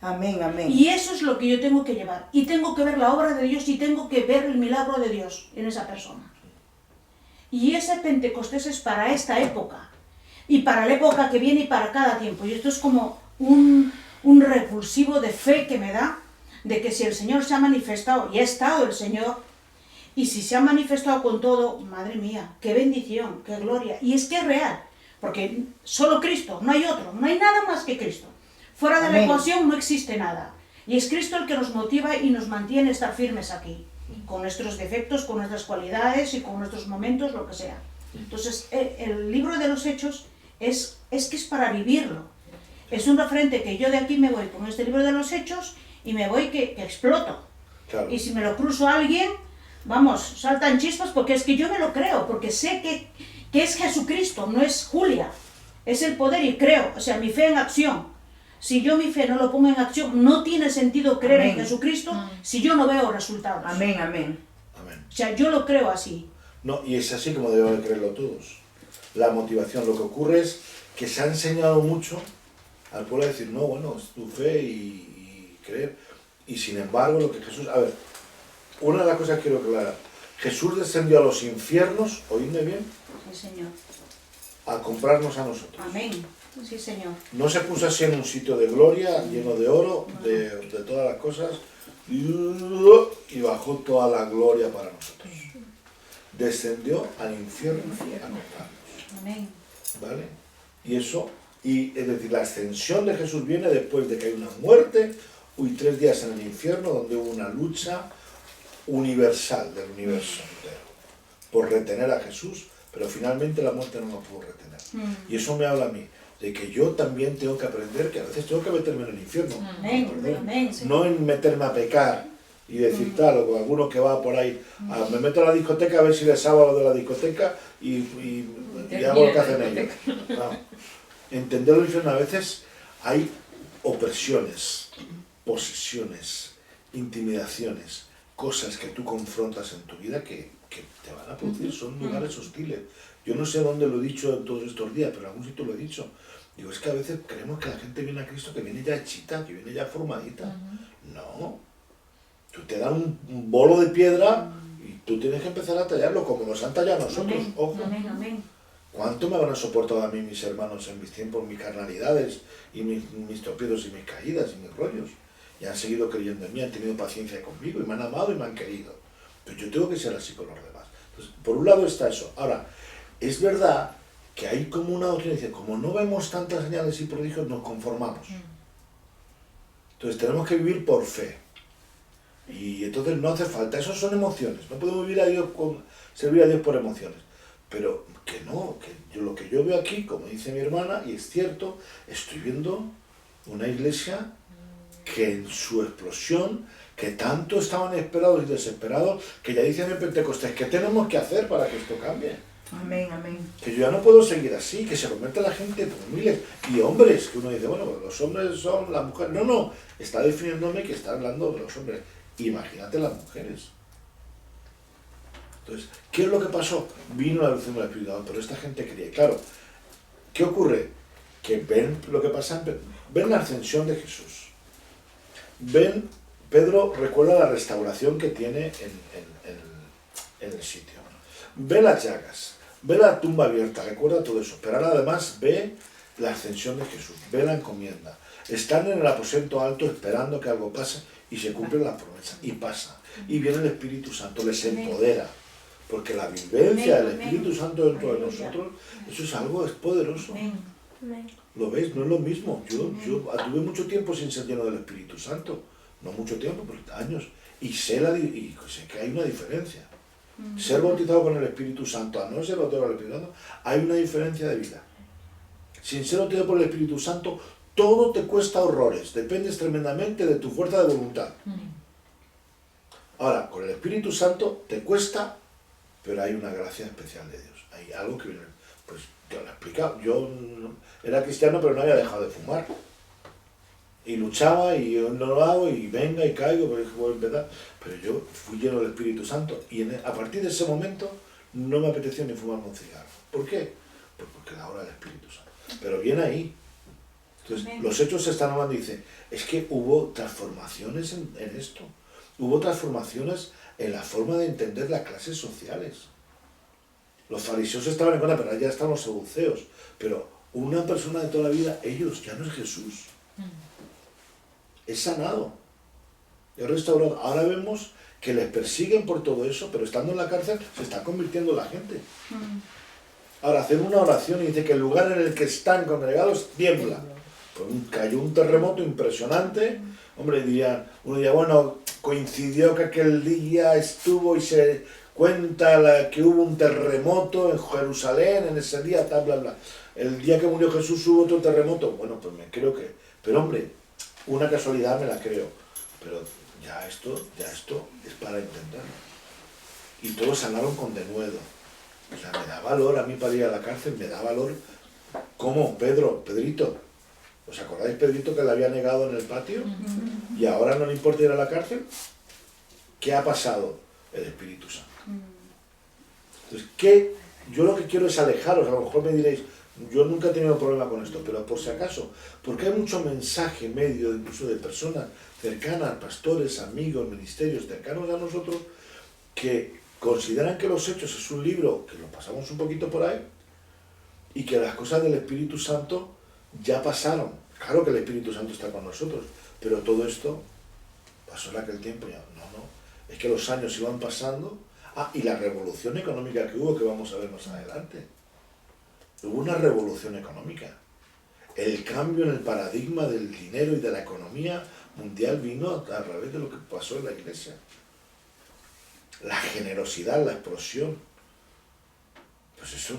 Amén, amén. Y eso es lo que yo tengo que llevar. Y tengo que ver la obra de Dios y tengo que ver el milagro de Dios en esa persona. Y ese Pentecostés es para esta época. Y para la época que viene y para cada tiempo. Y esto es como un repulsivo de fe que me da, de que si el Señor se ha manifestado, y ha estado el Señor, y si se ha manifestado con todo, madre mía, qué bendición, qué gloria. Y es que es real, porque solo Cristo, no hay otro, no hay nada más que Cristo. Fuera de la ecuación no existe nada. Y es Cristo el que nos motiva y nos mantiene a estar firmes aquí, con nuestros defectos, con nuestras cualidades y con nuestros momentos, lo que sea. Entonces, el libro de los Hechos es que es para vivirlo. Es un referente que yo de aquí me voy con este libro de los Hechos y me voy que exploto. Claro. Y si me lo cruzo a alguien, vamos, saltan chispas porque es que yo me lo creo, porque sé que es Jesucristo, no es Julia. Es el poder y creo, o sea, mi fe en acción. Si yo mi fe no lo pongo en acción, no tiene sentido creer en Jesucristo si yo no veo resultados. Amén, amén. O sea, yo lo creo así. No, y es así como debemos de creerlo todos. La motivación, lo que ocurre es que se ha enseñado mucho al pueblo a decir, no, bueno, es tu fe y creer. Y sin embargo, lo que Jesús... A ver, una de las cosas que quiero aclarar. Jesús descendió a los infiernos, oídme bien, Sí, Señor. a comprarnos a nosotros. Amén. Sí, Señor. No se puso así en un sitio de gloria, lleno de oro, de todas las cosas, y bajó toda la gloria para nosotros. Descendió al infierno a comprarnos. Amén. ¿Vale? Y eso, es decir, la ascensión de Jesús viene después de que hay una muerte, 3 días en el infierno, donde hubo una lucha universal del universo entero por retener a Jesús, pero finalmente la muerte no lo pudo retener. Y eso me habla a mí, de que yo también tengo que aprender que a veces tengo que meterme en el infierno. Amén. Amén. No en meterme a pecar y decir tal, o alguno que va por ahí, me meto a la discoteca a ver si les sábado de la discoteca y hago lo que hacen ellos. No. Entender el infierno, a veces hay opresiones, posesiones, intimidaciones, cosas que tú confrontas en tu vida que te van a producir, son lugares hostiles. Yo no sé dónde lo he dicho en todos estos días, pero en algún sitio lo he dicho. Digo, es que a veces creemos que la gente viene a Cristo que viene ya hechita, que viene ya formadita. No. Tú te dan un bolo de piedra y tú tienes que empezar a tallarlo como nos han tallado a nosotros. Amén. Ojo. Amén. Amén. ¿Cuánto me habrán soportado a mí mis hermanos en mis tiempos, mis carnalidades y mis tropiezos y mis caídas y mis rollos? Y han seguido creyendo en mí, han tenido paciencia conmigo y me han amado y me han querido. Pero yo tengo que ser así con los demás. Entonces, por un lado está eso. Ahora, es verdad que hay como una doctrina, dice, como no vemos tantas señales y prodigios, nos conformamos. Entonces tenemos que vivir por fe. Y entonces no hace falta, eso son emociones. No podemos vivir a Dios servir a Dios por emociones. Pero que no, que lo que yo veo aquí, como dice mi hermana, y es cierto, estoy viendo una iglesia que en su explosión, que tanto estaban esperados y desesperados, que ya dicen en Pentecostés, ¿qué tenemos que hacer para que esto cambie? Amén, amén. Que yo ya no puedo seguir así, que se convierte la gente por miles. Y hombres, que uno dice, bueno, pues los hombres son las mujeres. No, no, está definiéndome que está hablando de los hombres. Imagínate las mujeres. Entonces, ¿qué es lo que pasó? Vino la luz del Espíritu Santo, pero esta gente creía. Claro, ¿qué ocurre? Que ven lo que pasa, ven la ascensión de Jesús. Ven, Pedro recuerda la restauración que tiene en el sitio. Ve las llagas, ve la tumba abierta, recuerda todo eso. Pero ahora además ve la ascensión de Jesús, ve la encomienda. Están en el aposento alto esperando que algo pase y se cumple la promesa. Y pasa. Y viene el Espíritu Santo, les empodera. Porque la vivencia del Espíritu Santo dentro de nosotros, eso es algo, es poderoso. ¿Lo veis? No es lo mismo. Yo tuve mucho tiempo sin ser lleno del Espíritu Santo. No mucho tiempo, pero años. Y sé que hay una diferencia. Ser bautizado con el Espíritu Santo a no ser bautizado con el Espíritu Santo, hay una diferencia de vida. Sin ser bautizado por el Espíritu Santo, todo te cuesta horrores. Dependes tremendamente de tu fuerza de voluntad. Ahora, con el Espíritu Santo te cuesta, pero hay una gracia especial de Dios. Hay algo que viene. Pues yo lo he explicado. Yo era cristiano, pero no había dejado de fumar. Y luchaba, y yo no lo hago, y venga, y caigo, pero voy a empezar. Pero yo fui lleno del Espíritu Santo, y a partir de ese momento no me apeteció ni fumar un cigarro. ¿Por qué? Pues porque la obra del Espíritu Santo. Pero viene ahí. Entonces, los hechos se están hablando y dice, es que hubo transformaciones en esto. Hubo transformaciones en la forma de entender las clases sociales. Los fariseos estaban en contra, pero allá están los saduceos. Pero una persona de toda la vida, ellos, ya no es Jesús. Es sanado. Es restaurado. Ahora vemos que les persiguen por todo eso, pero estando en la cárcel se está convirtiendo la gente. Ahora hacen una oración y dice que el lugar en el que están congregados tiembla. Pues cayó un terremoto impresionante. Hombre, uno diría, bueno, coincidió que aquel día estuvo y se cuenta que hubo un terremoto en Jerusalén en ese día, tal, bla, bla. El día que murió Jesús hubo otro terremoto. Bueno, pues me creo que... Pero hombre, una casualidad me la creo. Pero ya esto es para entenderlo. Y todos hablaron con denuedo. O sea, me da valor a mí para ir a la cárcel, me da valor. ¿Cómo? Pedrito. ¿Os acordáis, Pedrito, que le había negado en el patio? Y ahora no le importa ir a la cárcel. ¿Qué ha pasado? El Espíritu Santo. Entonces, yo lo que quiero es alejaros. A lo mejor me diréis, yo nunca he tenido problema con esto, pero por si acaso, porque hay mucho mensaje medio, incluso de personas cercanas, pastores, amigos, ministerios cercanos a nosotros, que consideran que los Hechos es un libro que lo pasamos un poquito por ahí y que las cosas del Espíritu Santo ya pasaron. Claro que el Espíritu Santo está con nosotros, pero todo esto pasó en aquel tiempo ya. No, es que los años iban pasando. Y la revolución económica que hubo, que vamos a ver más adelante. Hubo una revolución económica. El cambio en el paradigma del dinero y de la economía mundial vino a través de lo que pasó en la Iglesia. La generosidad, la explosión. Pues es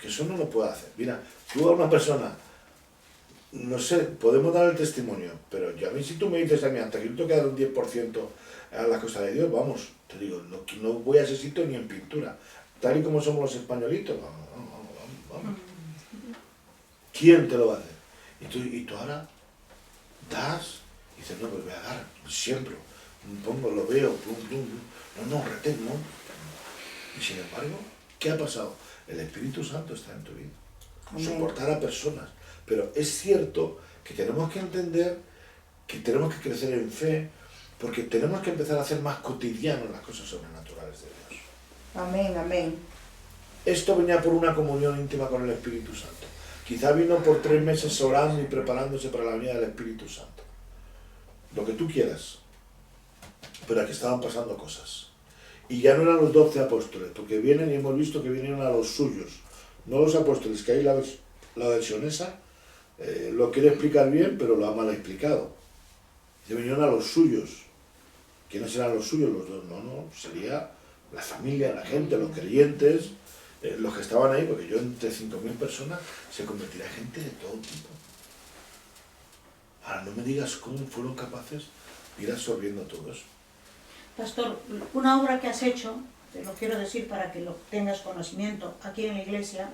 que eso no lo puede hacer. Mira, tú a una persona, no sé, podemos dar el testimonio, pero a mí si tú me dices a mí, hasta que yo tengo que dar un 10% a las cosas de Dios, vamos, te digo, no voy a ese sitio ni en pintura. Tal y como somos los españolitos, vamos. ¿Quién te lo va a hacer? Y tú ahora das, y dices, no, pues voy a dar, siempre, pongo, lo veo, plum, plum, plum. No, retengo. Y sin embargo, ¿qué ha pasado? El Espíritu Santo está en tu vida. Amén. Soportar a personas. Pero es cierto que tenemos que entender que tenemos que crecer en fe, porque tenemos que empezar a hacer más cotidianas las cosas sobrenaturales de Dios. Amén, amén. Esto venía por una comunión íntima con el Espíritu Santo. Quizá vino por 3 meses orando y preparándose para la venida del Espíritu Santo. Lo que tú quieras. Pero aquí estaban pasando cosas. Y ya no eran los 12 apóstoles, porque vienen y hemos visto que vinieron a los suyos. No los apóstoles, que ahí la versión esa lo quiere explicar bien, pero lo ha mal explicado. Se vinieron a los suyos. ¿Quiénes eran los suyos? Los dos. No, sería la familia, la gente, los creyentes, los que estaban ahí, porque yo entre 5.000 personas se convertirá en gente de todo tipo. Ahora, no me digas cómo fueron capaces de ir absorbiendo todo eso. Pastor, una obra que has hecho, te lo quiero decir para que lo tengas conocimiento aquí en la iglesia,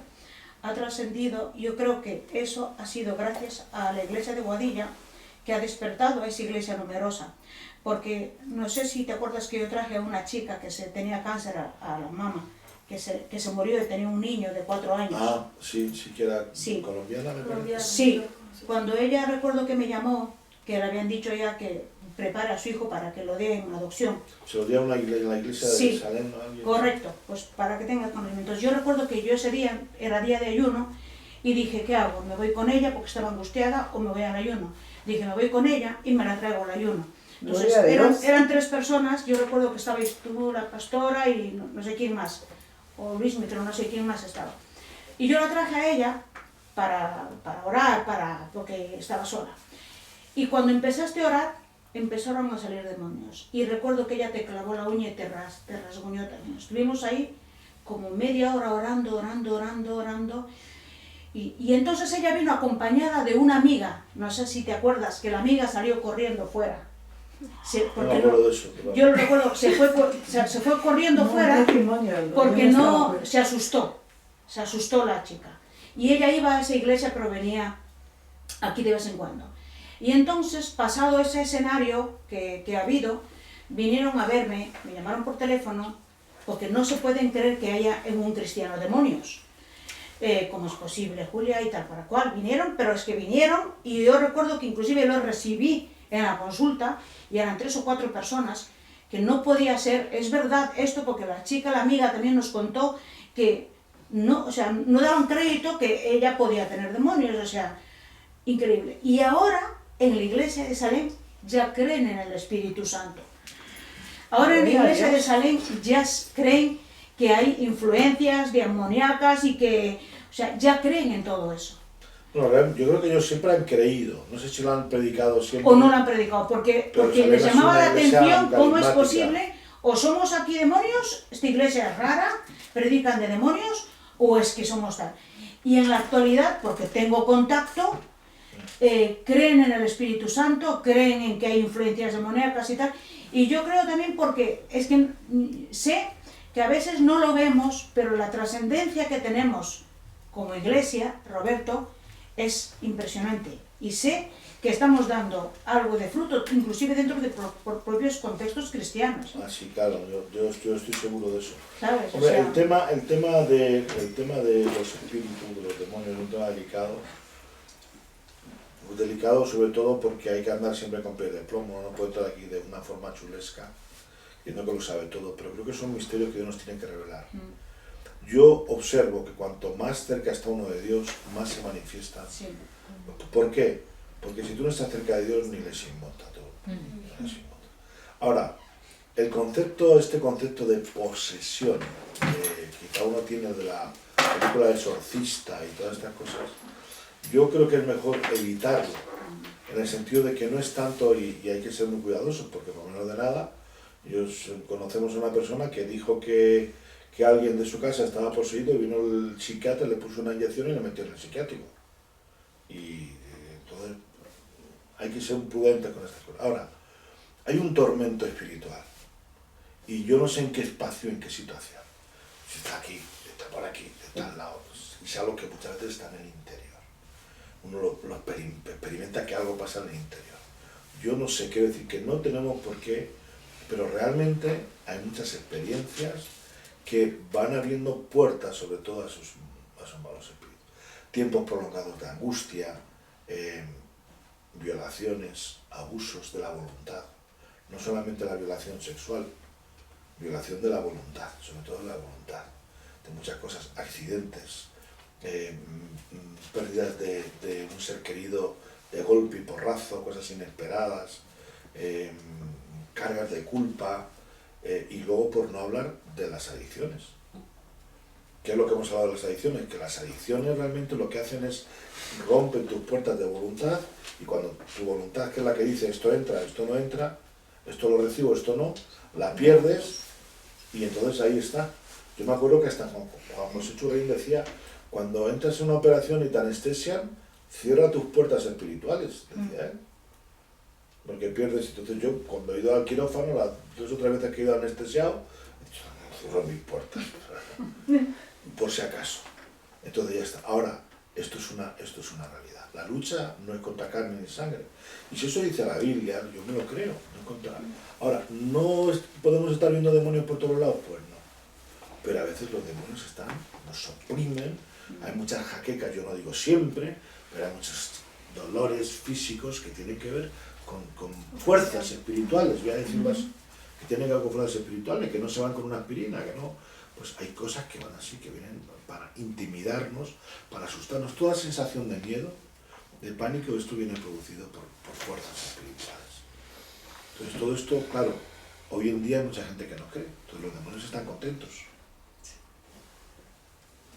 ha trascendido. Yo creo que eso ha sido gracias a la iglesia de Boadilla, que ha despertado a esa iglesia numerosa. Porque no sé si te acuerdas que yo traje a una chica que tenía cáncer a la mama, que se murió y tenía un niño de 4 años. Sí, que era colombiana, me parece. Sí, cuando ella, recuerdo que me llamó, que le habían dicho ya que prepara a su hijo para que lo dé en adopción. Se lo dio en la iglesia de Jerusalén, ¿no? Correcto, pues para que tengas conocimientos. Yo recuerdo que yo ese día era día de ayuno y dije, ¿qué hago? ¿Me voy con ella porque estaba angustiada o me voy al ayuno? Dije, me voy con ella y me la traigo al ayuno. Entonces eran 3 personas, yo recuerdo que estabais tú, la pastora y no sé quién más, o Luis, pero no sé quién más estaba. Y yo la traje a ella para orar, porque estaba sola. Y cuando empezaste a orar, empezaron a salir demonios. Y recuerdo que ella te clavó la uña y te rasguñó también. Estuvimos ahí como media hora orando. Y entonces ella vino acompañada de una amiga. No sé si te acuerdas, que la amiga salió corriendo fuera. No me acuerdo de eso. Yo lo recuerdo, se fue corriendo fuera porque se asustó la chica. Y ella iba a esa iglesia, pero venía aquí de vez en cuando. Y entonces, pasado ese escenario que ha habido, vinieron a verme, me llamaron por teléfono, porque no se pueden creer que haya en un cristiano demonios. ¿Cómo es posible, Julia? Y tal para cual. Vinieron, pero es que vinieron, y yo recuerdo que inclusive lo recibí en la consulta, y eran 3 o 4 personas, que no podía ser, es verdad esto, porque la chica, la amiga, también nos contó que no daban crédito que ella podía tener demonios, increíble. Y ahora, en la iglesia de Salem, ya creen en el Espíritu Santo. Ahora en la iglesia de Salem ya creen que hay influencias demoníacas y que, ya creen en todo eso. Bueno, yo creo que ellos siempre han creído, no sé si lo han predicado siempre. O no lo han predicado, porque les llamaba la atención cómo es posible, o somos aquí demonios, esta iglesia es rara, predican de demonios, o es que somos tal. Y en la actualidad, porque tengo contacto, creen en el Espíritu Santo, creen en que hay influencias demoníacas y tal, y yo creo también porque es que sé que a veces no lo vemos, pero la trascendencia que tenemos como iglesia, Roberto, es impresionante, y sé que estamos dando algo de fruto, inclusive dentro de propios contextos cristianos. Sí, claro, yo estoy seguro de eso. ¿Sabes? Hombre, el tema de los espíritus, de los demonios, es un tema delicado sobre todo porque hay que andar siempre con pies de plomo, no puede estar aquí de una forma chulesca. y no que lo sabe todo, pero creo que son misterios que Dios nos tiene que revelar. Yo observo que cuanto más cerca está uno de Dios, más se manifiesta. Sí. ¿Por qué? Porque si tú no estás cerca de Dios, ni les inmota todo. Ahora, este concepto de posesión, que cada uno tiene de la película de Exorcista y todas estas cosas, yo creo que es mejor evitarlo, en el sentido de que no es tanto, y hay que ser muy cuidadosos, porque por lo menos de nada, conocemos a una persona que dijo que alguien de su casa estaba poseído y vino el psiquiatra, le puso una inyección y le metió en el psiquiátrico. Y entonces hay que ser prudente con estas cosas. Ahora, hay un tormento espiritual y yo no sé en qué espacio, en qué situación. Si está aquí, está por aquí, está al lado, y es algo que muchas veces está en el interior. Uno lo experimenta que algo pasa en el interior. Yo no sé, quiero decir que no tenemos por qué, pero realmente hay muchas experiencias que van abriendo puertas, sobre todo a esos malos espíritus. Tiempos prolongados de angustia, violaciones, abusos de la voluntad. No solamente la violación sexual, violación de la voluntad, sobre todo de la voluntad. De muchas cosas, accidentes, pérdidas de un ser querido de golpe y porrazo, cosas inesperadas, cargas de culpa, y luego por no hablar de las adicciones. ¿Qué es lo que hemos hablado de las adicciones? Que las adicciones realmente lo que hacen es rompen tus puertas de voluntad, y cuando tu voluntad, que es la que dice esto entra, esto no entra, esto lo recibo, esto no, la pierdes, y entonces ahí está. Yo me acuerdo que hasta Juan José Churrín decía, cuando entras en una operación y te anestesian, cierra tus puertas espirituales, decía él. Porque pierdes. Entonces yo, cuando he ido al quirófano, las 2 o 3 veces que he ido anestesiado, he dicho, cierro mis puertas, por si acaso. Entonces ya está. Ahora, esto es una realidad. La lucha no es contra carne ni sangre. Y si eso dice la Biblia, yo me lo creo, no es contra. Ahora, ¿no podemos estar viendo demonios por todos lados? Pues no. Pero a veces los demonios nos oprimen, hay muchas jaquecas, yo no digo siempre, pero hay muchos dolores físicos que tienen que ver con fuerzas espirituales, voy a decir más, que tienen que ver con fuerzas espirituales, que no se van con una aspirina, que no, pues hay cosas que van así, que vienen para intimidarnos, para asustarnos. Toda sensación de miedo, de pánico, esto viene producido por fuerzas espirituales. Entonces todo esto, claro, hoy en día hay mucha gente que no cree, entonces los demonios están contentos.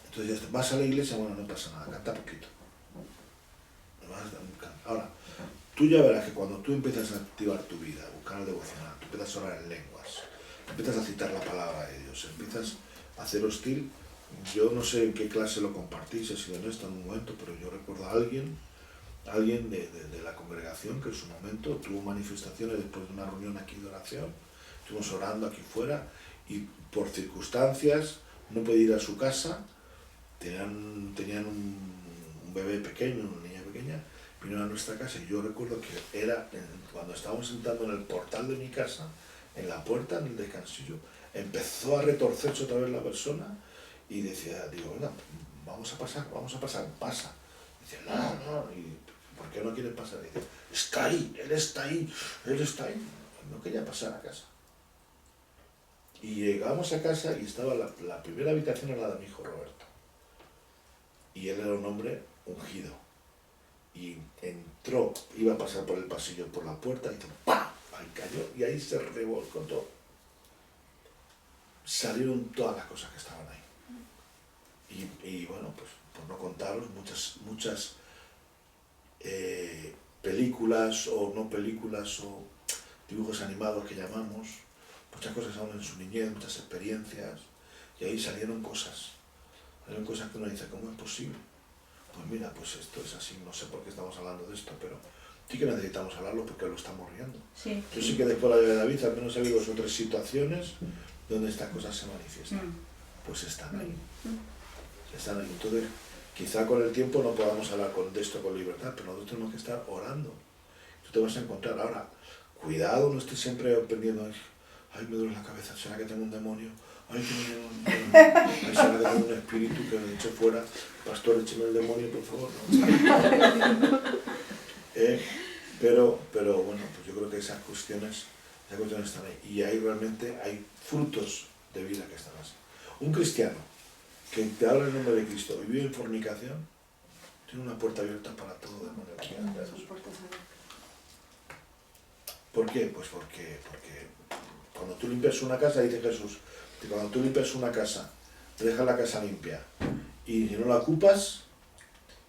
Entonces ya vas a la iglesia, bueno, no pasa nada, canta poquito. Ahora, tú ya verás que cuando tú empiezas a activar tu vida, a buscar el devocional, tú empiezas a orar en lenguas, empiezas a citar la palabra de Dios, empiezas a hacer hostil. Yo no sé en qué clase lo compartís, he sido honesto en un momento, pero yo recuerdo a alguien de la congregación que en su momento tuvo manifestaciones después de una reunión aquí de oración, estuvimos orando aquí fuera y por circunstancias no podía ir a su casa, tenían un bebé pequeño, una niña pequeña, vinieron a nuestra casa y yo recuerdo que era cuando estábamos sentando en el portal de mi casa, en la puerta, en el descansillo, empezó a retorcerse otra vez la persona y decía, digo, bueno, vamos a pasar, pasa. Dice, no, y ¿por qué no quiere pasar? Dice, está ahí, él está ahí. No quería pasar a casa. Y llegamos a casa y estaba la primera habitación era la de mi hijo Roberto. Y él era un hombre ungido. Y entró, iba a pasar por el pasillo, por la puerta, y ¡pam! Ahí cayó, y ahí se revolcó todo. Salieron todas las cosas que estaban ahí. Y bueno, pues por no contaros, muchas películas o no películas o dibujos animados que llamamos, muchas cosas aún en su niñez, muchas experiencias, y ahí salieron cosas que uno dice, ¿cómo es posible? Pues mira, pues esto es así, no sé por qué estamos hablando de esto, pero sí que necesitamos hablarlo porque lo estamos riendo. Sí. Yo sí que después de David al menos ha habido 2 o 3 situaciones donde estas cosas se manifiestan, pues están ahí. Entonces, quizá con el tiempo no podamos hablar de esto con libertad, pero nosotros tenemos que estar orando. Tú te vas a encontrar. Ahora, cuidado, no estés siempre pendiendo, ay, me duele la cabeza, ¿será que tengo un demonio? Ay, ¿será que tengo un espíritu que me eche fuera? Pastor, écheme el demonio, por favor. Pero bueno, pues yo creo que esas cuestiones Las cuestiones están ahí. Y ahí realmente hay frutos de vida que están así. Un cristiano que te habla en nombre de Cristo y vive en fornicación, tiene una puerta abierta para todo demonio que quiera entrar. ¿Por qué? Pues porque cuando tú limpias una casa, dice Jesús, que cuando tú limpias una casa, te dejas la casa limpia y si no la ocupas,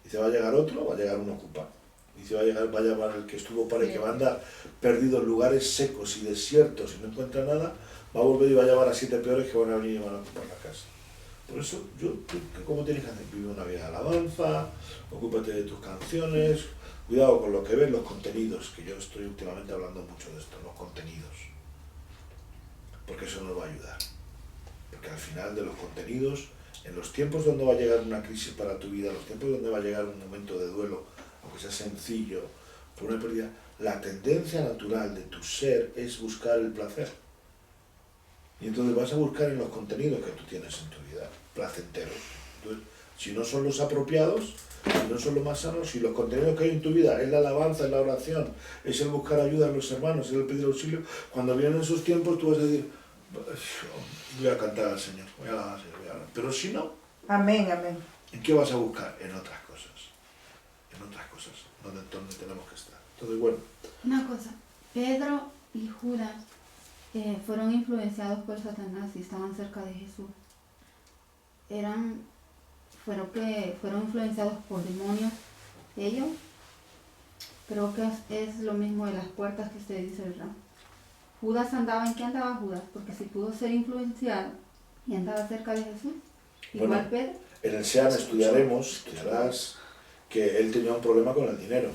dice va a llegar otro, va a llegar un ocupa. Dice va a llegar el que estuvo para que va a andar perdido en lugares secos y desiertos y no encuentra nada, va a volver y va a llevar a 7 peores que van a venir y van a ocupar la casa. Por eso, tú ¿cómo tienes que hacer? Vive una vida de alabanza, ocúpate de tus canciones, cuidado con lo que ves, los contenidos, que yo estoy últimamente hablando mucho de esto, los contenidos. Porque eso nos va a ayudar. Porque al final de los contenidos, en los tiempos donde va a llegar una crisis para tu vida, los tiempos donde va a llegar un momento de duelo, aunque sea sencillo, por una pérdida, la tendencia natural de tu ser es buscar el placer. Y entonces vas a buscar en los contenidos que tú tienes en tu vida, placenteros. Entonces, si no son los apropiados, si no son los más sanos, si los contenidos que hay en tu vida es la alabanza, es la oración, es el buscar ayuda en los hermanos, es el pedir auxilio, cuando vienen esos tiempos tú vas a decir, voy a cantar al Señor, voy a alabar al Señor, voy a alabar. Pero si no, Amén, amén. ¿en qué vas a buscar? En otras cosas, donde tenemos que estar. Entonces, bueno. Una cosa, Pedro y Judas fueron influenciados por Satanás y estaban cerca de Jesús. Fueron influenciados por demonios ellos. Creo que es lo mismo de las puertas que usted dice, ¿verdad? Judas andaba, ¿en qué andaba Judas? Porque si pudo ser influenciado y andaba cerca de Jesús, igual Bueno, Pedro. en el SEAN estudiarás que él tenía un problema con el dinero.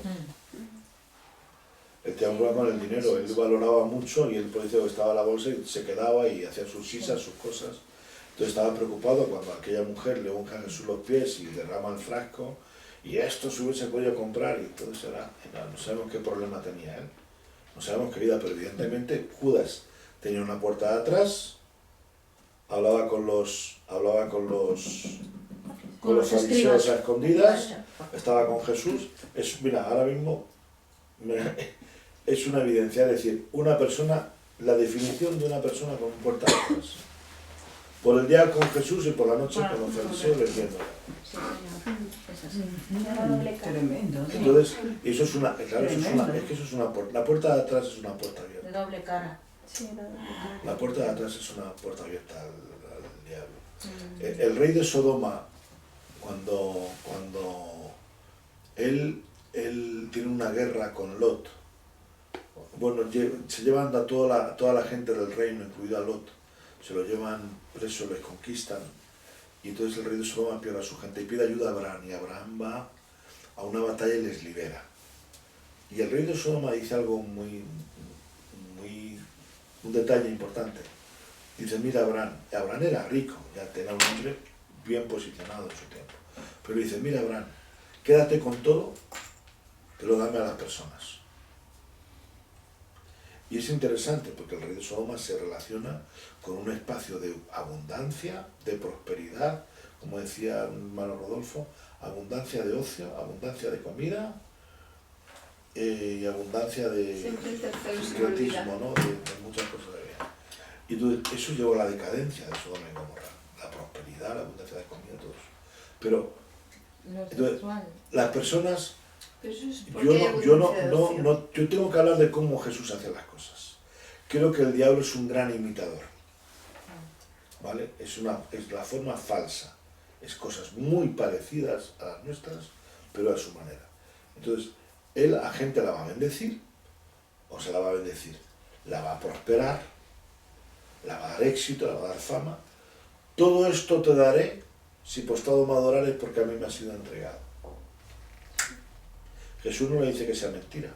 Él tenía un problema con el dinero, él valoraba mucho y él por eso estaba en la bolsa y se quedaba y hacía sus sisas, sus cosas. Entonces estaba preocupado cuando aquella mujer le unja a Jesús los pies y derrama el frasco y esto se hubiese podido comprar y entonces no sabemos qué problema tenía él, no sabemos qué vida, pero evidentemente Judas tenía una puerta de atrás, hablaba con los fariseos a escondidas, estaba con Jesús. Mira, ahora mismo es una evidencia, es decir, una persona, la definición de una persona con puerta de atrás. Por el día con Jesús y por la noche con los fariseos leyendo. Tremendo. Entonces, eso es una, claro, eso es una puerta. La puerta de atrás es una puerta abierta. De doble cara. La puerta de atrás es una puerta abierta al diablo. El rey de Sodoma, cuando él tiene una guerra con Lot, bueno, se llevan a toda la gente del reino, incluido a Lot, se lo llevan preso, les conquistan, y entonces el rey de Sodoma pierde a su gente y pide ayuda a Abraham, y Abraham va a una batalla y les libera. Y el rey de Sodoma dice algo un detalle importante. Dice, mira Abraham era rico, ya tenía un hombre bien posicionado en su tiempo, pero dice, mira Abraham, quédate con todo, pero dame a las personas. Y es interesante porque el rey de Sodoma se relaciona con un espacio de abundancia, de prosperidad, como decía el hermano Rodolfo, abundancia de ocio, abundancia de comida y abundancia de secretismo, ¿no? de muchas cosas de vida. Y entonces eso llevó a la decadencia de Sodoma y Gomorra, la prosperidad, la abundancia de comida, todo eso. Pero entonces, las personas... Yo tengo que hablar de cómo Jesús hace las cosas. Creo que el diablo es un gran imitador, ¿vale? Es la forma falsa, es cosas muy parecidas a las nuestras, pero a su manera. Entonces, él a gente la va a bendecir, o se la va a bendecir, la va a prosperar, la va a dar éxito, la va a dar fama. Todo esto te daré si postado me adorares porque a mí me ha sido entregado. Jesús no le dice que sea mentira.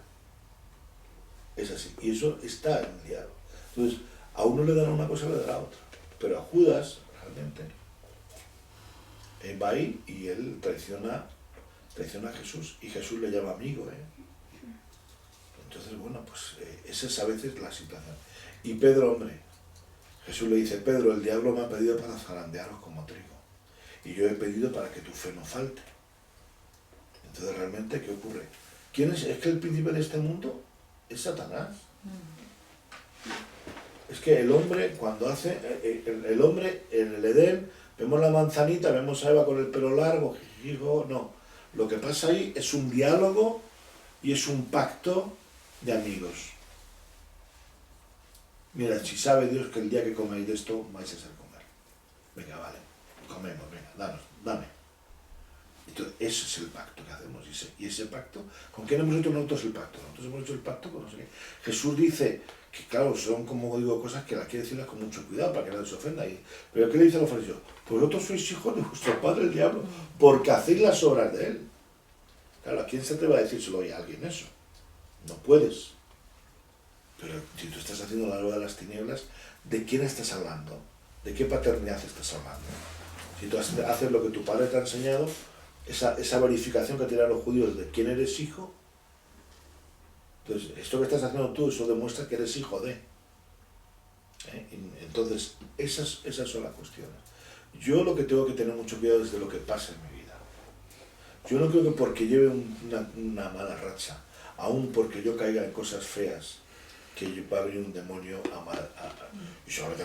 Es así. Y eso está en el diablo. Entonces, a uno le dará una cosa, le dará otra. Pero a Judas, realmente, va ahí y él traiciona a Jesús. Y Jesús le llama amigo. Entonces, bueno, pues esa es a veces la situación. Y Pedro, hombre, Jesús le dice, Pedro, el diablo me ha pedido para zarandearos como trigo. Y yo he pedido para que tu fe no falte. Entonces, realmente, ¿qué ocurre? ¿Quién es? ¿Es que el príncipe de este mundo es Satanás? Es que el hombre, cuando hace, el hombre en el Edén, vemos la manzanita, vemos a Eva con el pelo largo, no. Lo que pasa ahí es un diálogo y es un pacto de amigos. Mira, si sabe Dios que el día que coméis de esto vais a ser comer. Venga, vale, comemos, venga, dame. Entonces, ese es el pacto que hacemos. Y ese pacto, ¿con quién hemos hecho nosotros el pacto? Nosotros hemos hecho el pacto con no sé qué. Jesús dice que, claro, son, como digo, cosas que las quiere decirlas con mucho cuidado para que nadie se ofenda. Pero ¿qué le dice a los fariseos? Pues vosotros sois hijos de vuestro padre el diablo, porque hacéis las obras de él. Claro, ¿a quién se te va a decírselo hoy a alguien eso? No puedes. Pero si tú estás haciendo la obra de las tinieblas, ¿de quién estás hablando? ¿De qué paternidad estás hablando? Si tú haces lo que tu padre te ha enseñado, esa verificación que tienen los judíos de quién eres hijo, entonces esto que estás haciendo tú, eso demuestra que eres hijo de. Entonces, esas son las cuestiones. Yo lo que tengo que tener mucho cuidado es de lo que pasa en mi vida. Yo no creo que porque lleve una mala racha, aún porque yo caiga en cosas feas, que va a venir un demonio y solamente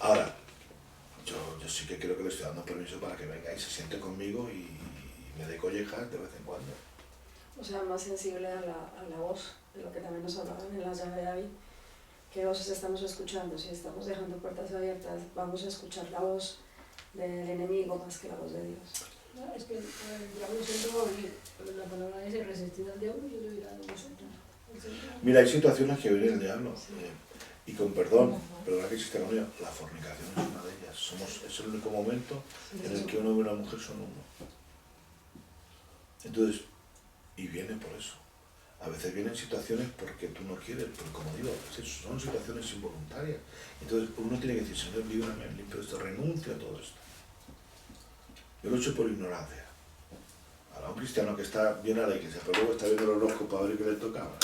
ahora, yo sí que creo que le estoy dando permiso para que venga y se siente conmigo y me dé collejas de vez en cuando. O sea, más sensible a la voz, de lo que también nos hablaban en la llave de David. ¿Qué voces estamos escuchando? Si estamos dejando puertas abiertas, vamos a escuchar la voz del enemigo más que la voz de Dios. No, es que el diablo siempre va a venir, pero la palabra dice resistir al diablo y yo le diré a vosotros. Mira, hay situaciones que viene el diablo, y con perdón, pero la que existe la unidad, la fornicación es una de ellas. Es el único momento en el que un hombre y una mujer son uno. Entonces, y viene por eso. A veces vienen situaciones porque tú no quieres, pero como digo, son situaciones involuntarias. Entonces uno tiene que decir, Señor, líbrame, limpio esto, renuncio a todo esto. Yo lo he hecho por ignorancia. Ahora un cristiano que está bien a la iglesia, pero luego está viendo el horóscopo para ver qué le tocaba.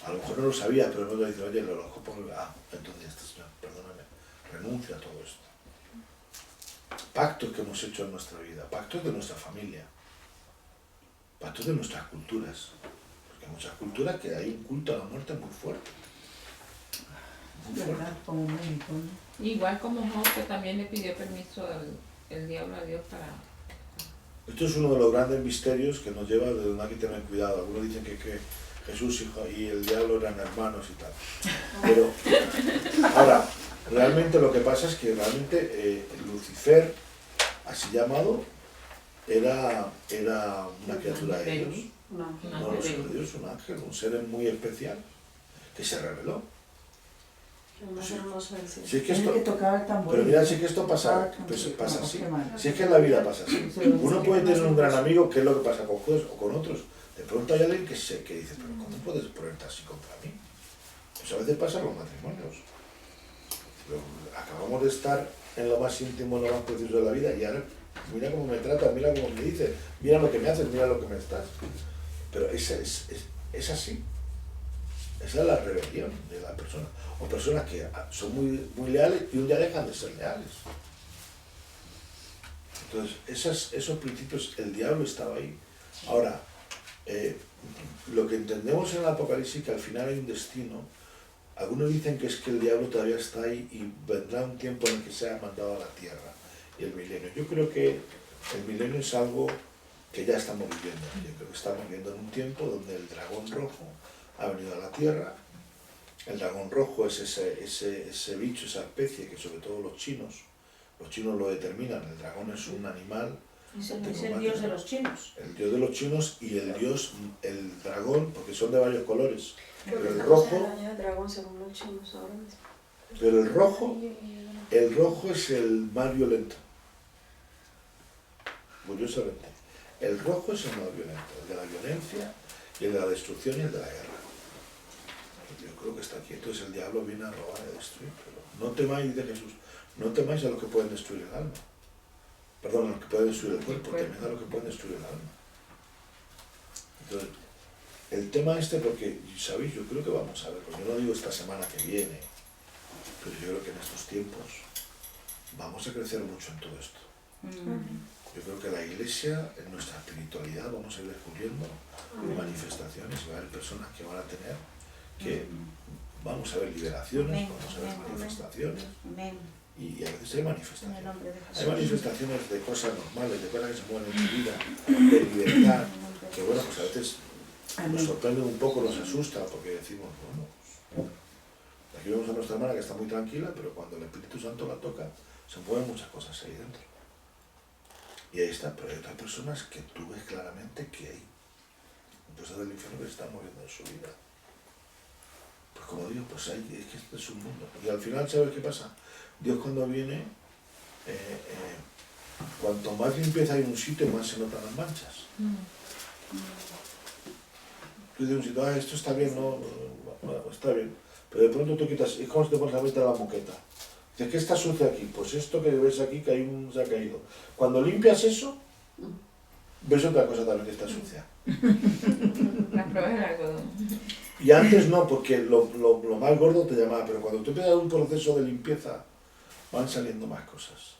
A lo mejor no lo sabía, pero luego dice, oye, el horóscopo, entonces ya está, Señor, perdóname, renuncio a todo esto. Pactos que hemos hecho en nuestra vida, pactos de nuestra familia, pactos de nuestras culturas, porque hay muchas culturas que hay un culto a la muerte muy fuerte. Muy fuerte. Igual como Job, que también le pidió permiso el diablo a Dios para... Esto es uno de los grandes misterios que nos lleva de donde hay que tener cuidado. Algunos dicen que Jesús y el diablo eran hermanos y tal. Pero ahora, realmente lo que pasa es que realmente Lucifer, así llamado, era una criatura de Dios. No lo sé de Dios, un ángel, un ser muy especial que se reveló. Si es que esto, pero mira, si es que esto pasa así. Si es que en la vida pasa así. Uno puede tener un gran amigo, que es lo que pasa con jueces o con otros. De pronto hay alguien que dice, pero ¿cómo puedes ponerte así contra mí? Eso a veces pasa en los matrimonios. Pero acabamos de estar en lo más íntimo, en lo más precioso de la vida, y ahora mira cómo me trata, mira cómo me dice, mira lo que me haces, mira lo que me estás. Pero es así. Esa es la rebelión de la persona. O personas que son muy leales y un día dejan de ser leales. Entonces, esos principios, el diablo estaba ahí. Ahora, lo que entendemos en el Apocalipsis, que al final hay un destino. Algunos dicen que es que el diablo todavía está ahí y vendrá un tiempo en el que sea mandado a la tierra, y el milenio. Yo creo que el milenio es algo que ya estamos viviendo. Yo creo que estamos viviendo en un tiempo donde el dragón rojo ha venido a la tierra. El dragón rojo es ese bicho, esa especie que sobre todo los chinos lo determinan. El dragón es un animal. Es el dios de los chinos. El dios de los chinos y el dragón, porque son de varios colores. Pero el rojo, pero el rojo es el más violento. Curiosamente, el rojo es el más violento, el de la violencia y el de la destrucción y el de la guerra. Yo creo que está aquí. Entonces el diablo viene a robar y a destruir. Pero no temáis de Jesús, no temáis a los que pueden destruir el alma. Perdón, a los que pueden destruir el cuerpo, temed a los que pueden destruir el alma. Entonces, el tema porque, ¿sabéis? Yo creo que vamos a ver, porque yo no digo esta semana que viene, pero yo creo que en estos tiempos vamos a crecer mucho en todo esto. Yo creo que la Iglesia, en nuestra espiritualidad, vamos a ir descubriendo manifestaciones y va a haber personas que van a tener que, vamos a ver liberaciones, vamos a ver manifestaciones. Y a veces hay manifestaciones. Hay manifestaciones de cosas normales, de cosas que se mueven en tu vida, de libertad, que bueno, pues a veces nos sorprende un poco, nos asusta, porque decimos, bueno, pues, aquí vemos a nuestra hermana que está muy tranquila, pero cuando el Espíritu Santo la toca, se mueven muchas cosas ahí dentro. Y ahí está, pero hay otras personas que tú ves claramente que hay cosas del infierno que se están moviendo en su vida. Pues como digo, pues hay, es que este es un mundo. Y al final, ¿sabes qué pasa? Dios cuando viene, cuanto más limpieza hay en un sitio, más se notan las manchas. Tú dices un sitio, esto está bien, no, bueno, está bien. Pero de pronto tú quitas, es como si te pones la vuelta a la moqueta. Dices, ¿qué está sucio aquí? Pues esto que ves aquí, que se ha caído. Cuando limpias eso, ves otra cosa también que está sucia. Las pruebas del algodón. Y antes no, porque lo más gordo te llamaba, pero cuando tú empiezas un proceso de limpieza, van saliendo más cosas.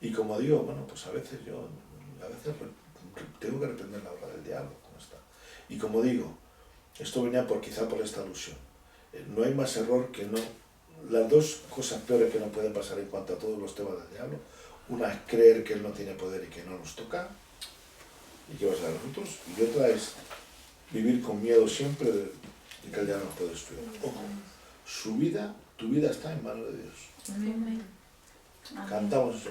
Y como digo, bueno, pues a veces tengo que reprender la obra del diablo, ¿cómo está? Y como digo, esto venía quizá por esta alusión. No hay más error que no... Las dos cosas peores que nos pueden pasar en cuanto a todos los temas del diablo, una es creer que él no tiene poder y que no nos toca, y que va a ser a nosotros, y otra es vivir con miedo siempre de que el diablo nos puede destruir. Ojo, tu vida está en manos de Dios. Amén. Cantamos eso.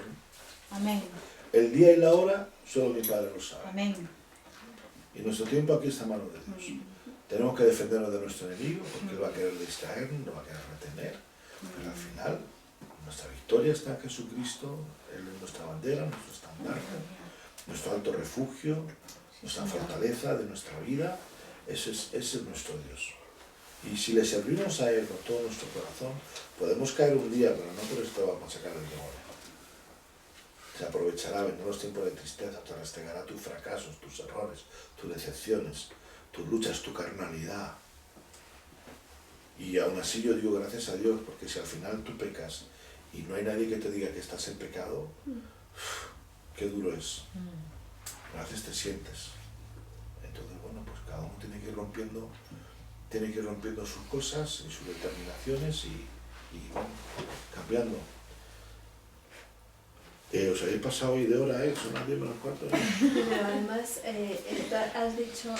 Amén. El día y la hora solo mi Padre lo sabe. Amén. Y nuestro tiempo aquí está en manos de Dios. Tenemos que defendernos de nuestro enemigo, porque él va a querer distraernos, nos va a querer retener. Pero al final, nuestra victoria está en Jesucristo, Él es nuestra bandera, nuestro estandarte, nuestro alto refugio, nuestra fortaleza de nuestra vida. Ese es nuestro Dios. Y si le servimos a Él con todo nuestro corazón, podemos caer un día, pero no por esto vamos a sacar el demonio. Se aprovechará, vendrán los tiempos de tristeza, te restregará tus fracasos, tus errores, tus decepciones, tus luchas, tu carnalidad. Y aún así yo digo gracias a Dios, porque si al final tú pecas y no hay nadie que te diga que estás en pecado, qué duro es. A veces te sientes. Entonces, bueno, pues cada uno tiene que ir rompiendo sus cosas y sus determinaciones y bueno, cambiando. Os habéis pasado hoy de hora, son las 10 menos cuarto. Pero además, has dicho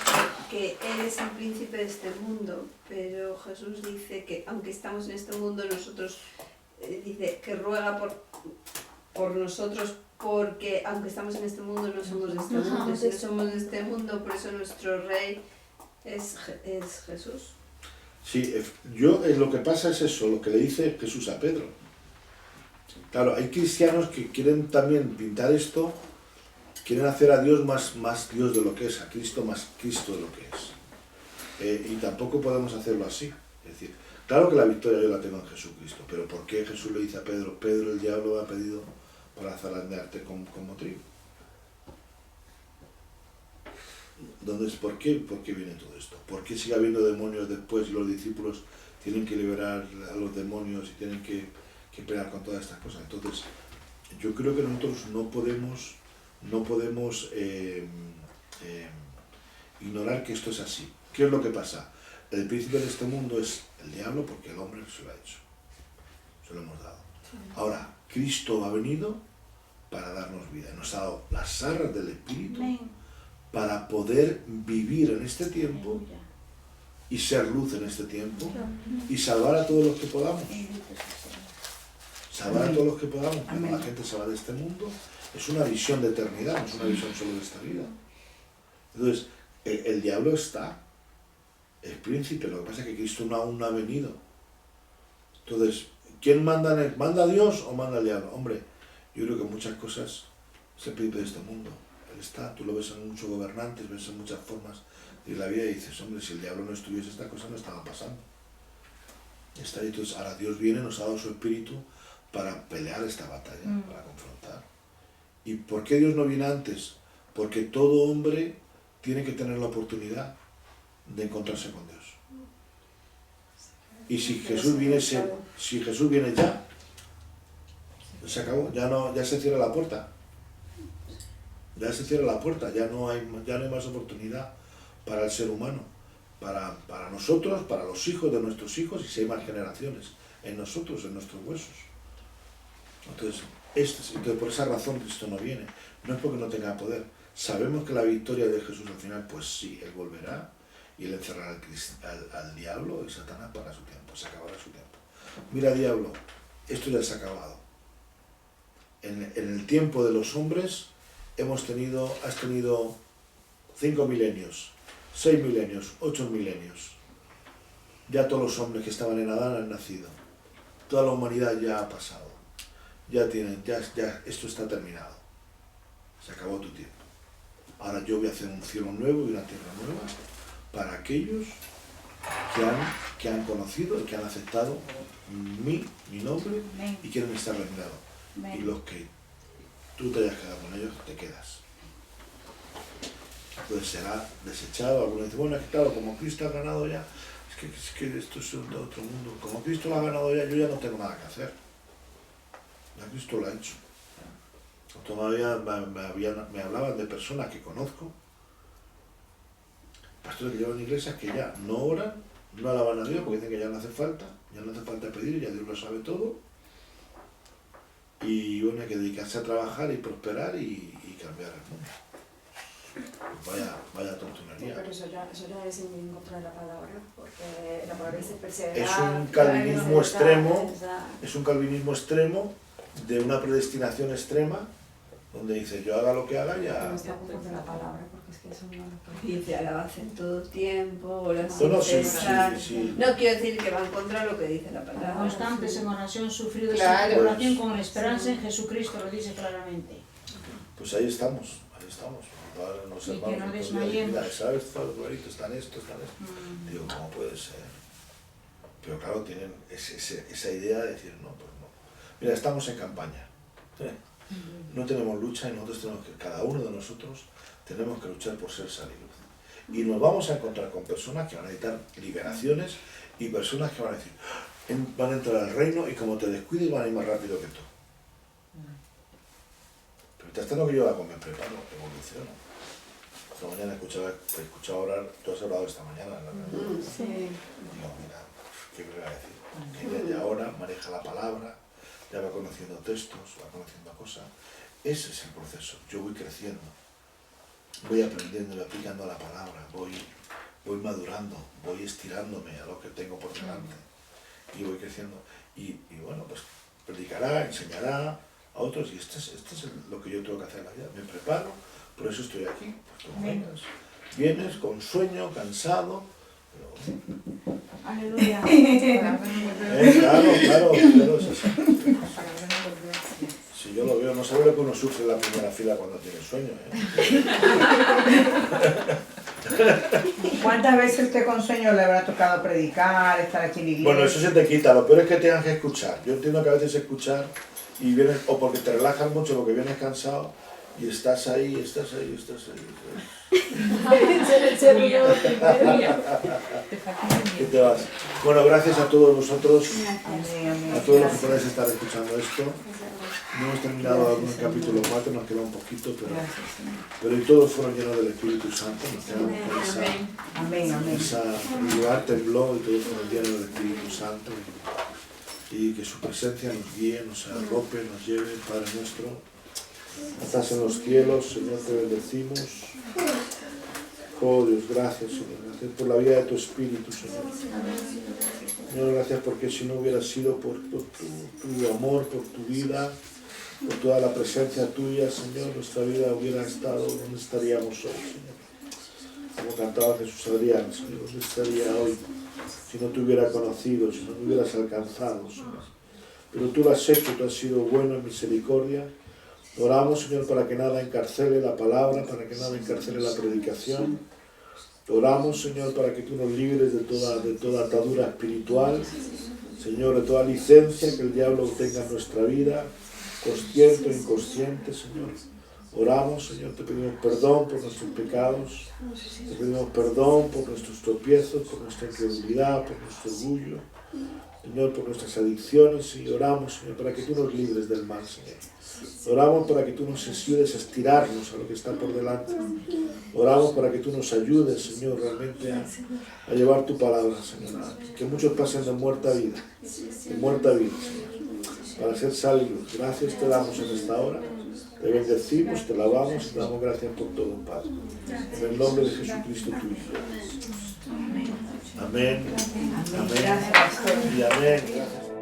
que Él es el príncipe de este mundo, pero Jesús dice que aunque estamos en este mundo, nosotros, dice que ruega por nosotros, porque aunque estamos en este mundo, no somos de este mundo. Si no somos de este mundo, por eso nuestro Rey es Jesús. Sí, lo que pasa es eso, lo que le dice Jesús a Pedro. Claro, hay cristianos que quieren también pintar esto, quieren hacer a Dios más Dios de lo que es, a Cristo más Cristo de lo que es. Y tampoco podemos hacerlo así. Es decir, claro que la victoria yo la tengo en Jesucristo, pero ¿por qué Jesús le dice a Pedro, Pedro, el diablo me ha pedido para zarandearte como trigo? Entonces, ¿por qué viene todo esto? ¿Por qué sigue habiendo demonios después y los discípulos tienen que liberar a los demonios y tienen que pelear con todas estas cosas? Entonces, yo creo que nosotros no podemos ignorar que esto es así. ¿Qué es lo que pasa? El príncipe de este mundo es el diablo porque el hombre se lo ha hecho. Se lo hemos dado. Ahora, Cristo ha venido para darnos vida. Nos ha dado las arras del Espíritu para poder vivir en este tiempo y ser luz en este tiempo y salvar a todos los que podamos. Salvar a todos los que podamos, cuando la gente se va de este mundo, es una visión de eternidad, no es una visión solo de esta vida. Entonces, el diablo es príncipe, lo que pasa es que Cristo aún no ha venido. Entonces, ¿quién manda? ¿Manda Dios o manda el diablo? Hombre, yo creo que muchas cosas es el príncipe de este mundo. Él está, tú lo ves en muchos gobernantes, ves en muchas formas de la vida y dices, hombre, si el diablo no estuviese, esta cosa no estaba pasando. Está ahí, entonces, ahora Dios viene, nos ha dado su espíritu para pelear esta batalla, para confrontar. ¿Y por qué Dios no viene antes? Porque todo hombre tiene que tener la oportunidad de encontrarse con Dios. Y si Jesús viene ya, se acabó, ya se cierra la puerta. Ya se cierra la puerta, ya no hay más oportunidad para el ser humano, para nosotros, para los hijos de nuestros hijos y si hay más generaciones en nosotros, en nuestros huesos. Entonces por esa razón Cristo no viene, no es porque no tenga poder. Sabemos que la victoria de Jesús al final, pues sí, Él volverá y Él encerrará al diablo y Satanás para su tiempo, se acabará su tiempo. Mira, diablo, esto ya se ha acabado. En el tiempo de los hombres has tenido 5 milenios, 6 milenios, 8 milenios. Ya todos los hombres que estaban en Adán han nacido. Toda la humanidad ya ha pasado. Ya esto está terminado. Se acabó tu tiempo. Ahora yo voy a hacer un cielo nuevo y una tierra nueva para aquellos que han conocido y que han aceptado mi nombre y quieren estar en mi lado. Y los que tú te hayas quedado con ellos, te quedas. Entonces será desechado. Algunos dicen, bueno, es que claro, como Cristo ha ganado ya, es que esto es de otro mundo. Como Cristo lo ha ganado ya, yo ya no tengo nada que hacer. Ya Cristo lo ha hecho. Todavía me hablaban de personas que conozco, pastores que llevan iglesias que ya no oran, no alaban a Dios porque dicen que ya no hace falta pedir, ya Dios lo sabe todo. Y bueno, hay que dedicarse a trabajar y prosperar y cambiar el mundo. Vaya tontería. Pero eso ya es en contra de la palabra, porque la palabra dice perseverar. Es un calvinismo extremo, es un calvinismo extremo de una predestinación extrema, donde dice, yo haga lo que haga, ya... No está contra la palabra, porque es que eso no lo puede. Dice, alabanza en todo tiempo, oración Bueno, sin sí, cesar. sí. No quiero decir que van contra lo que dice la palabra. Constantes en oración, sufridos Claro. en tribulación con esperanza en Jesucristo, lo dice claramente. Pues ahí estamos. Nos Y que no desmayemos. ¿Sabes? Están esto. Digo, ¿cómo puede ser? Pero claro, tienen esa idea de decir, no, pues no. Mira, estamos en campaña. No tenemos lucha y nosotros cada uno de nosotros tenemos que luchar por ser sal y luz. Y nos vamos a encontrar con personas que van a necesitar liberaciones y personas que van a decir, van a entrar al reino y como te descuides van a ir más rápido que tú. Pero te está lo que yo hago, me preparo, evoluciono. Esta mañana he escuchado orar, tú has orado esta mañana en la reunión. Sí. Digo, mira, ¿qué me va a decir? Que ella ya ahora maneja la palabra, ya va conociendo textos, va conociendo cosas. Ese es el proceso. Yo voy creciendo, voy aprendiendo y aplicando la palabra, voy madurando, voy estirándome a lo que tengo por delante y voy creciendo. Y bueno, pues predicará, enseñará a otros y este es lo que yo tengo que hacer en la vida. Me preparo, por eso estoy aquí. Pues vienes con sueño, cansado, pero... Aleluya. Claro, es así. Si yo lo veo, no sabe lo que uno sufre en la primera fila cuando tiene sueño. ¿Cuántas veces usted con sueño le habrá tocado predicar, estar aquí en la iglesia? Bueno, eso se te quita, lo peor es que tengas que escuchar. Yo entiendo que a veces escuchar y vienes, o porque te relajas mucho, porque vienes cansado y estás ahí. ¿Qué te vas? Bueno, gracias a todos vosotros, a todos los que podéis estar escuchando esto. No hemos terminado aún el capítulo 4, nos queda un poquito, pero y todos fueron llenos del Espíritu Santo. Nos quedamos con ese lugar tembló y todos fueron llenos del Espíritu Santo. Y que su presencia nos guíe, nos arrope, nos lleve, Padre nuestro. Estás en los cielos, Señor, te bendecimos. Oh Dios, gracias, Señor. Gracias por la vida de tu Espíritu, Señor. Señor, gracias porque si no hubiera sido por tu amor, por tu vida, por toda la presencia tuya, Señor, nuestra vida hubiera estado donde estaríamos hoy, Señor. Como cantaba Jesús Adrián, Señor, ¿dónde estaría hoy si no te hubiera conocido, si no me hubieras alcanzado, Señor? Pero tú lo has hecho, tú has sido bueno en misericordia. Oramos, Señor, para que nada encarcele la palabra, para que nada encarcele la predicación. Oramos, Señor, para que tú nos libres de toda atadura espiritual, Señor, de toda licencia que el diablo tenga en nuestra vida, consciente o inconsciente, Señor. Oramos, Señor, te pedimos perdón por nuestros pecados, te pedimos perdón por nuestros tropiezos, por nuestra incredulidad, por nuestro orgullo, Señor, por nuestras adicciones, y oramos, Señor, para que tú nos libres del mal, Señor. Oramos para que tú nos ayudes a estirarnos a lo que está por delante. Oramos para que tú nos ayudes, Señor, realmente a llevar tu palabra, Señor. Que muchos pasen de muerta a vida, Señor, para ser salvos. Gracias te damos en esta hora. Te bendecimos, te alabamos y te damos gracias por todo, Padre. En el nombre de Jesucristo, tu Hijo. Amén. Amén. Amén. Y amén. Gracias.